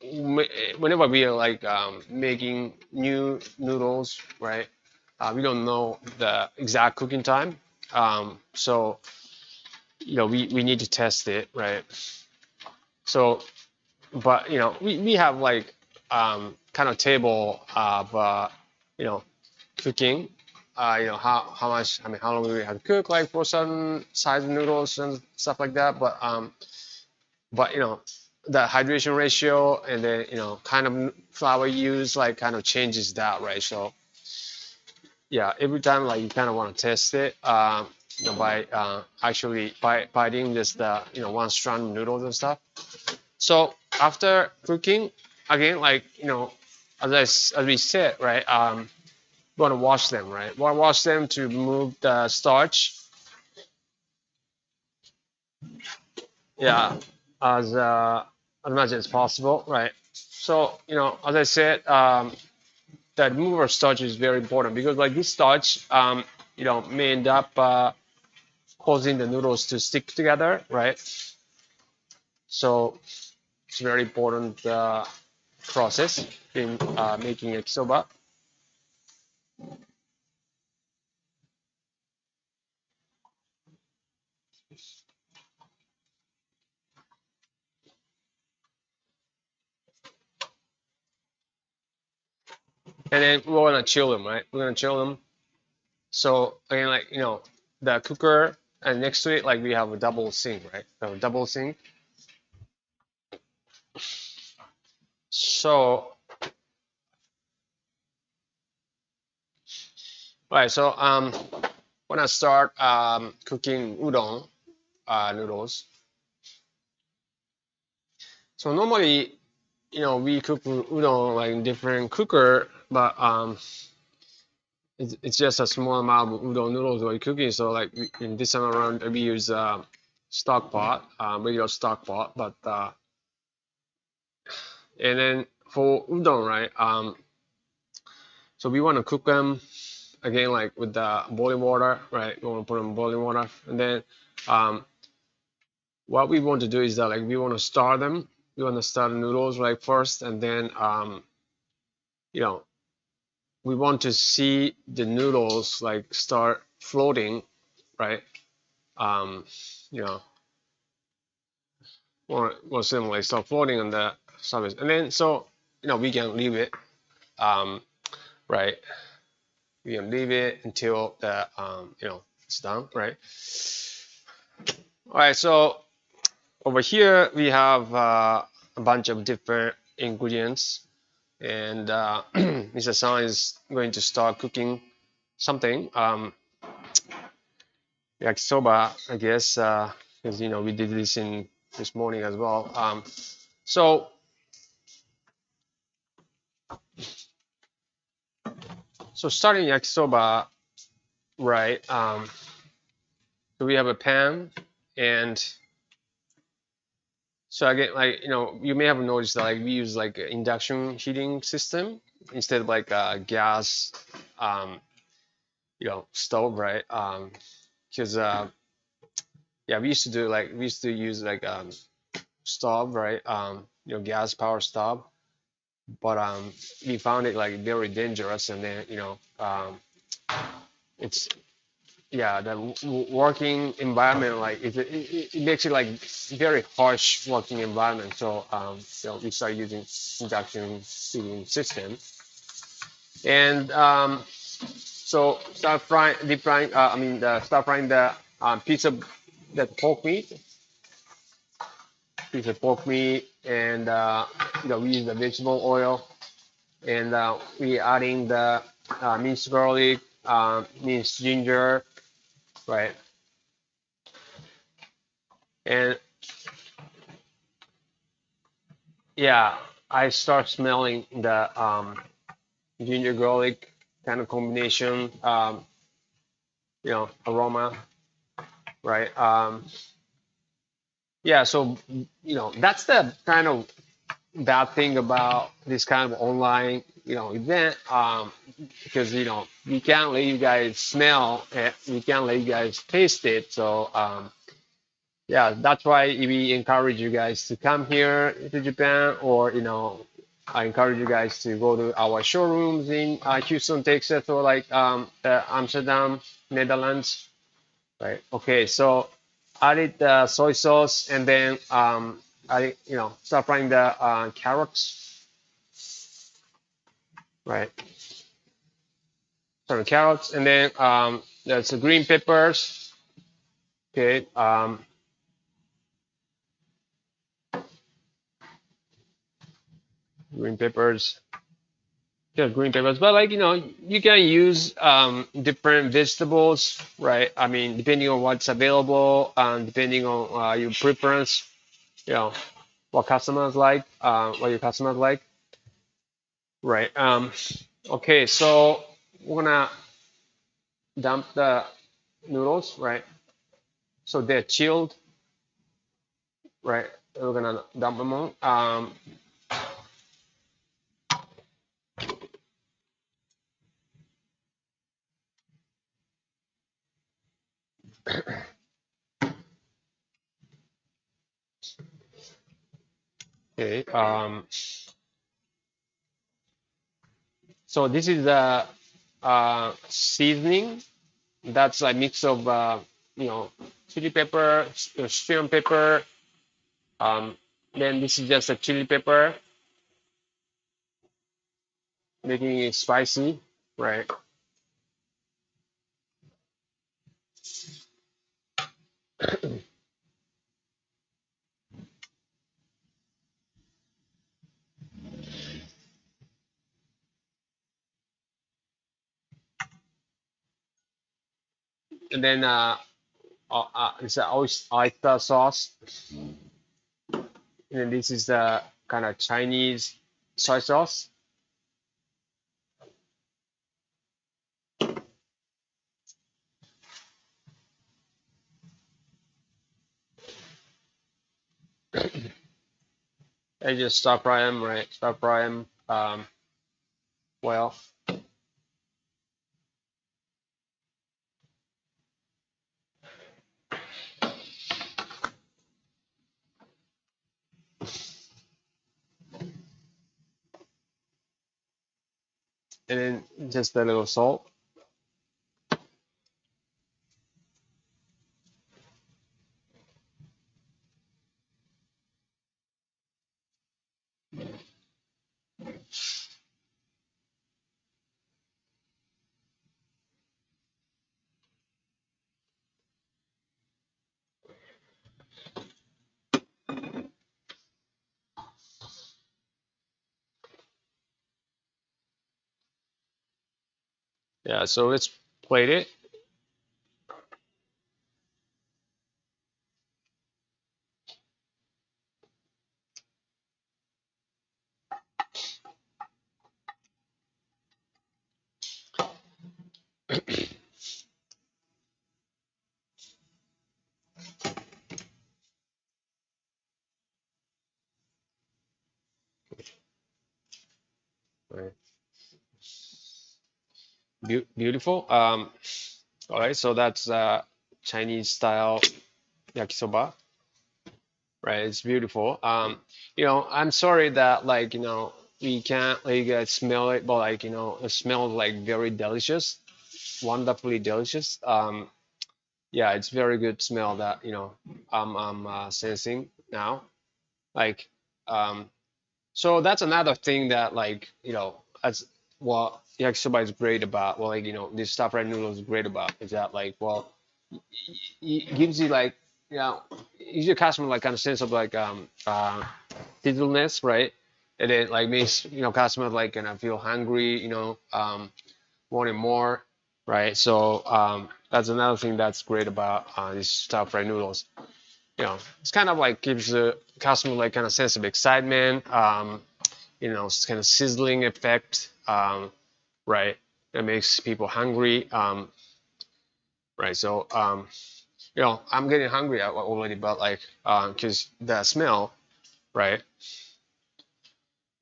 whenever we are like making new noodles, right, we don't know the exact cooking time. So we need to test it, right? So, but we have like kind of table of cooking. How much, I mean, how long we have to cook, like, for certain size of noodles and stuff like that. But the hydration ratio, and then kind of flour use, like, kind of changes that, right? So yeah, every time, like, you kind of want to test it by actually biting just the one strand noodles and stuff. So after cooking, again, like, as we said, right, you want to wash them, right? Want to wash them to remove the starch. Yeah, as much as possible, right? So as I said, the removal of starch is very important, because, like, this starch, may end up causing the noodles to stick together, right? So it's a very important process in making yakisoba. And then we want to chill them, right? We're gonna chill them. So again, like, the cooker, and next to it, like, we have a double sink, right? So double sink. So right, so when I start cooking udon noodles, so normally, we cook udon like in different cooker, but it's just a small amount of udon noodles we're cooking. So, like, in this time around, we use stock pot, regular stock pot. But and then for udon, right? So we want to cook them again, like, with the boiling water, right? We want to put them in boiling water, and then what we want to do is that, like, we want to stir them. We want to stir the noodles, right, first, and then you know we want to see the noodles, like, start floating, right? Um, you know, more similarly, start floating on the surface, and then, so we can leave it, right? We can leave it until the it's done, right? All right, so over here we have a bunch of different ingredients, and Mr. San is going to start cooking something. Yakisoba, I guess, because we did this in this morning as well. So so starting yakisoba, right? So we have a pan, and so again, like you may have noticed that like we use like an induction heating system instead of like a gas, um, stove, right? Because yeah, we used to use like stove, right? Gas power stove, but we found it like very dangerous, and then it's yeah, the working environment, like it makes it like very harsh working environment. So we start using induction heating system, and so start frying, deep frying. Start frying the piece of that pork meat, and we use the vegetable oil, and we adding the minced garlic, minced ginger, right? And yeah, I start smelling the ginger garlic kind of combination, aroma, right? Yeah, so that's the kind of bad thing about this kind of online, event, because we can't let you guys smell it, we can't let you guys taste it. So yeah, that's why we encourage you guys to come here to Japan, or I encourage you guys to go to our showrooms in Houston, Texas, or like Amsterdam, Netherlands, right? Okay, so added the soy sauce, and then I start frying the carrots, right? Sorry, carrots, and then there's the green peppers. Okay, green peppers. Yeah, green peppers, but like you can use different vegetables, right? I mean, depending on what's available, depending on your preference, you know, what your customers like, right? Okay, so we're gonna dump the noodles, right? So they're chilled, right? We're gonna dump them on. Okay. So this is the seasoning. That's a mix of you know chili pepper, shrimp pepper. Um, then this is just a chili pepper, making it spicy, right? And then it's a oyster sauce, and then this is the kind of Chinese soy sauce. I just stir fry them, right? Stir fry them well, and then just a little salt. Yeah, so it's plate it. Right. Beautiful. All right, so that's Chinese style yakisoba, right? It's beautiful. I'm sorry that like we can't like smell it, but like it smells like very delicious, wonderfully delicious. Yeah, it's very good smell that I'm sensing now. Like, um, so that's another thing that like as what yakisoba is great about. Well, like this stuffed rice noodle is great about is that like it gives you like gives your customer like kind of sense of like digitalness, right? And it like makes customers like gonna feel hungry, wanting more, right? So that's another thing that's great about these stuffed fried noodles. It's kind of like gives the customer like kind of sense of excitement, it's kind of sizzling effect, right? That makes people hungry, right? So I'm getting hungry already, but like because the smell, right?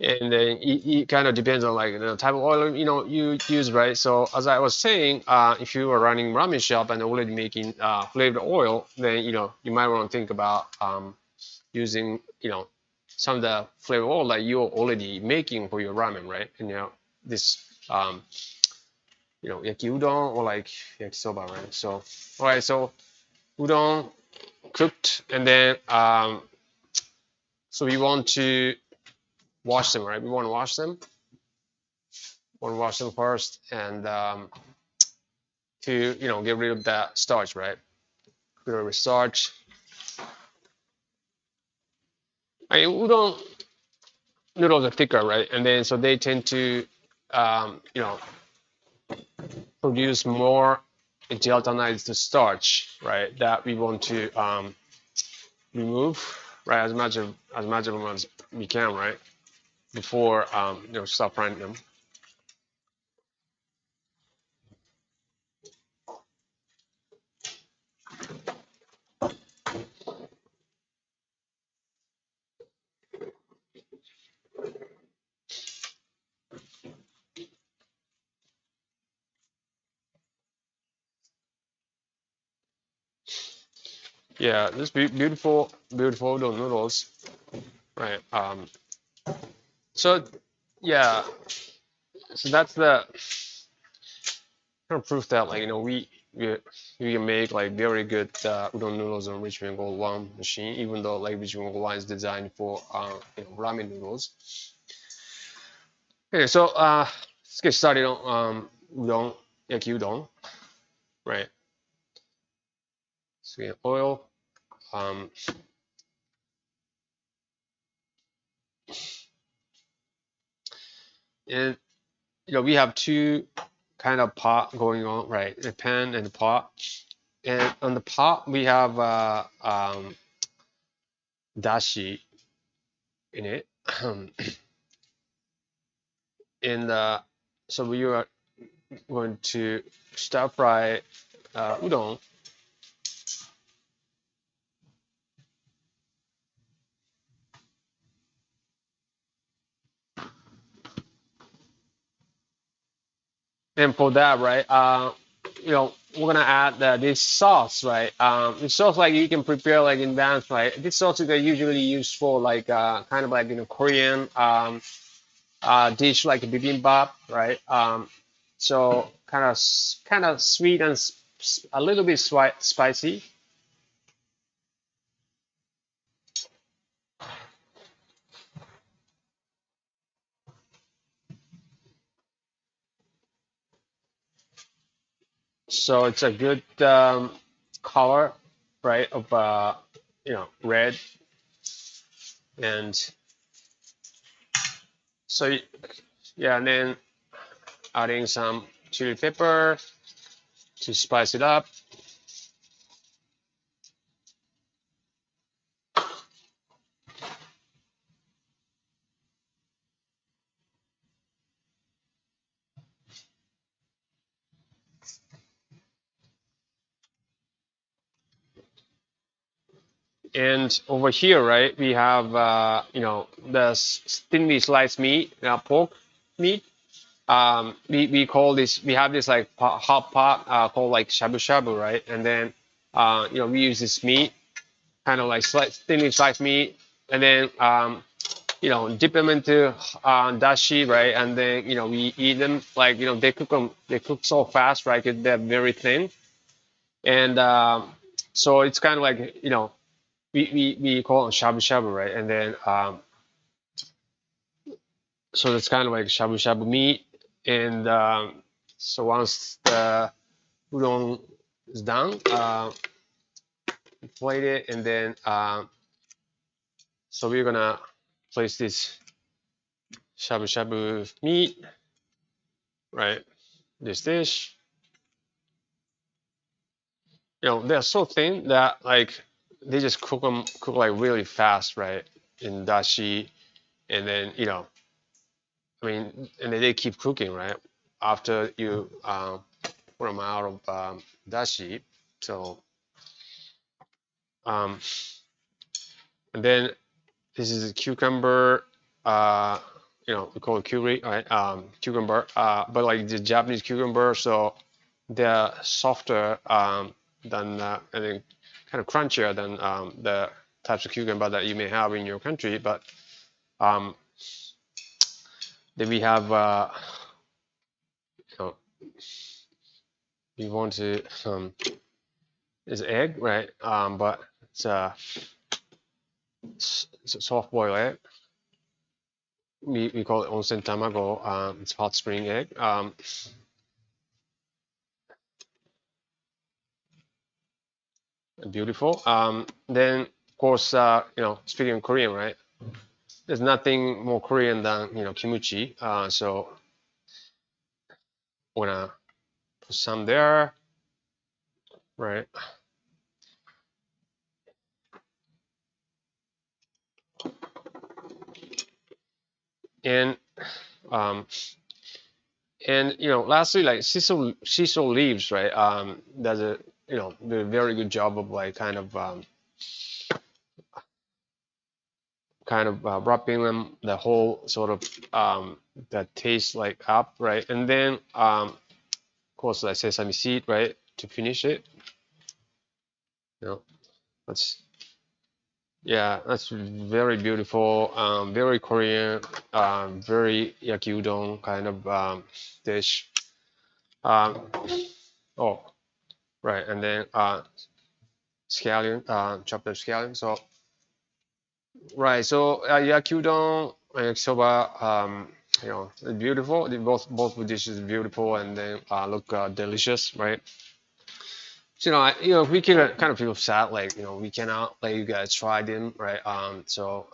And then it kind of depends on like the type of oil you use, right? So as I was saying, if you are running ramen shop and already making flavored oil, then you might want to think about using some of the flavored oil that you're already making for your ramen, right? And this Yakiudon or like Yakisoba, right? So all right, so udon cooked, and then so we want to wash them, right? We want to wash them. Want to wash them first, and to get rid of that starch, right? Get rid of starch. I mean, udon noodles are thicker, right? And then so they tend to produce more gelatinized starch, right? That we want to remove, right? As much as we can, right? Before stop frying them. Yeah, this beautiful, beautiful udon noodles, right? So yeah, so that's the kind of proof that like we can make like very good udon noodles on Richmen Gold One machine, even though like Richmen Gold One is designed for ramen noodles. Okay, so let's get started on udon, yakiudon, right? So we have oil. Um, and we have two kind of pot going on, right? A pan and a pot. And on the pot we have dashi in it. and so we are going to stir fry udon. And for that, right, we're gonna add this sauce, right? This sauce like you can prepare like in advance, right? This sauce is usually used for like kind of like Korean dish like bibimbap, right? So kind of sweet and a little bit spicy. So it's a good color, right? Of red, and so yeah, and then adding some chili pepper, to spice it up. And over here, right, we have the thinly sliced meat, pork meat. We call this, we have this like hot pot called like shabu shabu, right? And then we use this meat, kind of like thinly sliced meat, and then dip them into dashi, right? And then we eat them like they cook so fast, right? 'Cause they're very thin, and so it's kind of like we call it shabu shabu, right? And then so it's kind of like shabu shabu meat, and so once the udon is done, plate it, and then so we're gonna place this shabu shabu meat, right? This dish. They're so thin that like they just cook like really fast, right? In dashi, and then I mean, and then they keep cooking, right? After you put them out of dashi. So um, and then this is a cucumber. We call it curry, right? Cucumber, but like the Japanese cucumber, so they're softer and then kind of crunchier than the types of cucumber that you may have in your country. But um, then we have, we want to is egg, right? But it's a soft boiled egg. We call it onsen tamago. It's hot spring egg. Beautiful. Then of course, speaking Korean, right? There's nothing more Korean than kimchi. So I'm gonna put some there, right? And um, lastly, like shiso leaves, right? Does a do a very good job of like wrapping them the whole sort of that taste like up, right? And then of course like sesame seed, right, to finish it. That's that's very beautiful, very Korean, very Yakiudon kind of dish. Um, oh, right, and then scallion, chopped up scallion. So right, so Yakiudon and Yakisoba, beautiful. Both dishes beautiful, and then look delicious, right? So, we can kind of feel sad, like, we cannot let you guys try them, right? So,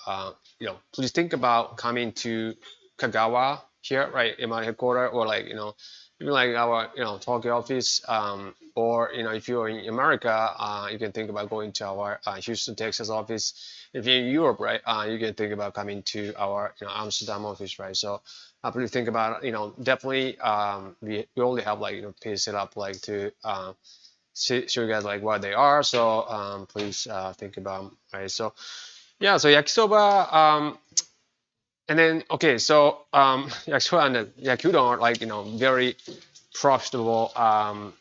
please think about coming to Kagawa here, right, in my headquarters, or like, even like our, Tokyo office, or, if you're in America, you can think about going to our Houston, Texas office. If you're in Europe, right, you can think about coming to our, Amsterdam office, right? So, please think about, definitely, we only have like, page set up like to, show you guys like what they are. So please think about them, right? So yeah, so yakisoba, and then okay, so yakisoba and yakiudon are like very profitable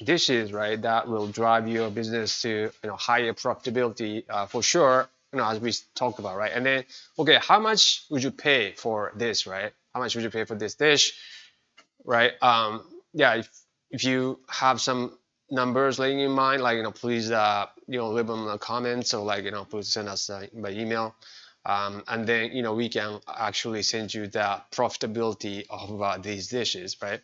dishes, right? That will drive your business to higher profitability for sure. As we talked about, right? And then okay, how much would you pay for this, right? How much would you pay for this dish, right? Yeah, if you have some numbers laying in mind, like please leave them in the comments, or like please send us by email, and then we can actually send you the profitability of these dishes, right?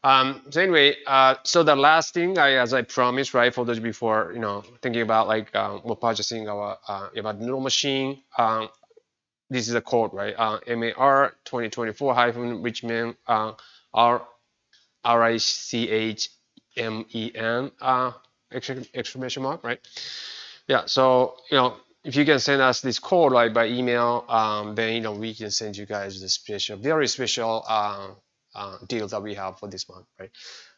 So anyway, so the last thing, as I promised, right, for those before thinking about like we're purchasing our about noodle machine. This is a code, right? MAR 2024 hyphen Richmen R RICH MEN exclamation mark, right? Yeah, so if you can send us this code like by email, then we can send you guys the special, very special deal that we have for this month, right?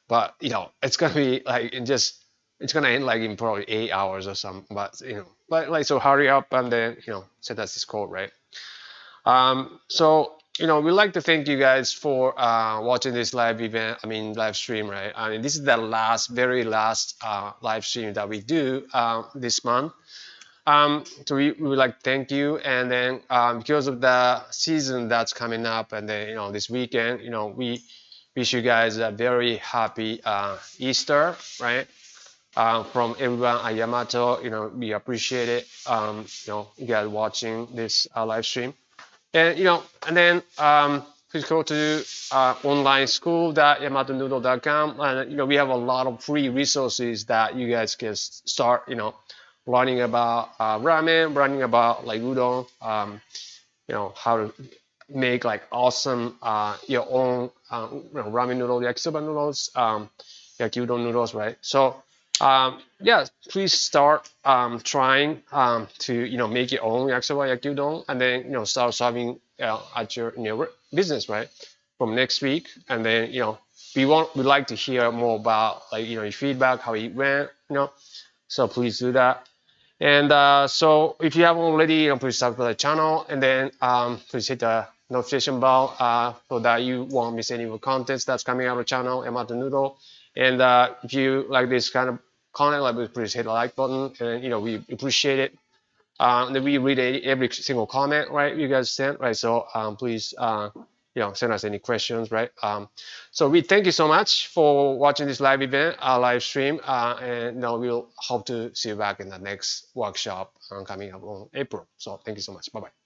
But it's gonna be like it's gonna end like in probably 8 hours or something. But like so hurry up and then send us this code, right? So we'd like to thank you guys for watching this live event. I mean live stream, right? I mean this is the very last live stream that we do this month. So we would like to thank you, and then because of the season that's coming up, and then this weekend, we wish you guys a very happy Easter, right? From everyone at Yamato, we appreciate it. You guys watching this live stream, and and then please go to online school.yamatonoodle.com, and we have a lot of free resources that you guys can start, learning about ramen, learning about like udon, how to make like awesome your own ramen noodle, yakisoba noodles, yakiudon noodles, right? So yeah, please start trying to make your own yakisoba, yakiudon, and then start serving at your business, right? From next week, and then we'd like to hear more about like your feedback, how it went, so please do that. And so if you haven't already, please subscribe to the channel, and then please hit the notification bell so that you won't miss any of the contents that's coming out of the channel, Yamato Noodle. And if you like this kind of content, like please hit the like button, and we appreciate it. And we read every single comment, right? You guys sent, right? So please, send us any questions, right? So we thank you so much for watching this live event, live stream, and we'll hope to see you back in the next workshop coming up on April. So thank you so much. Bye bye.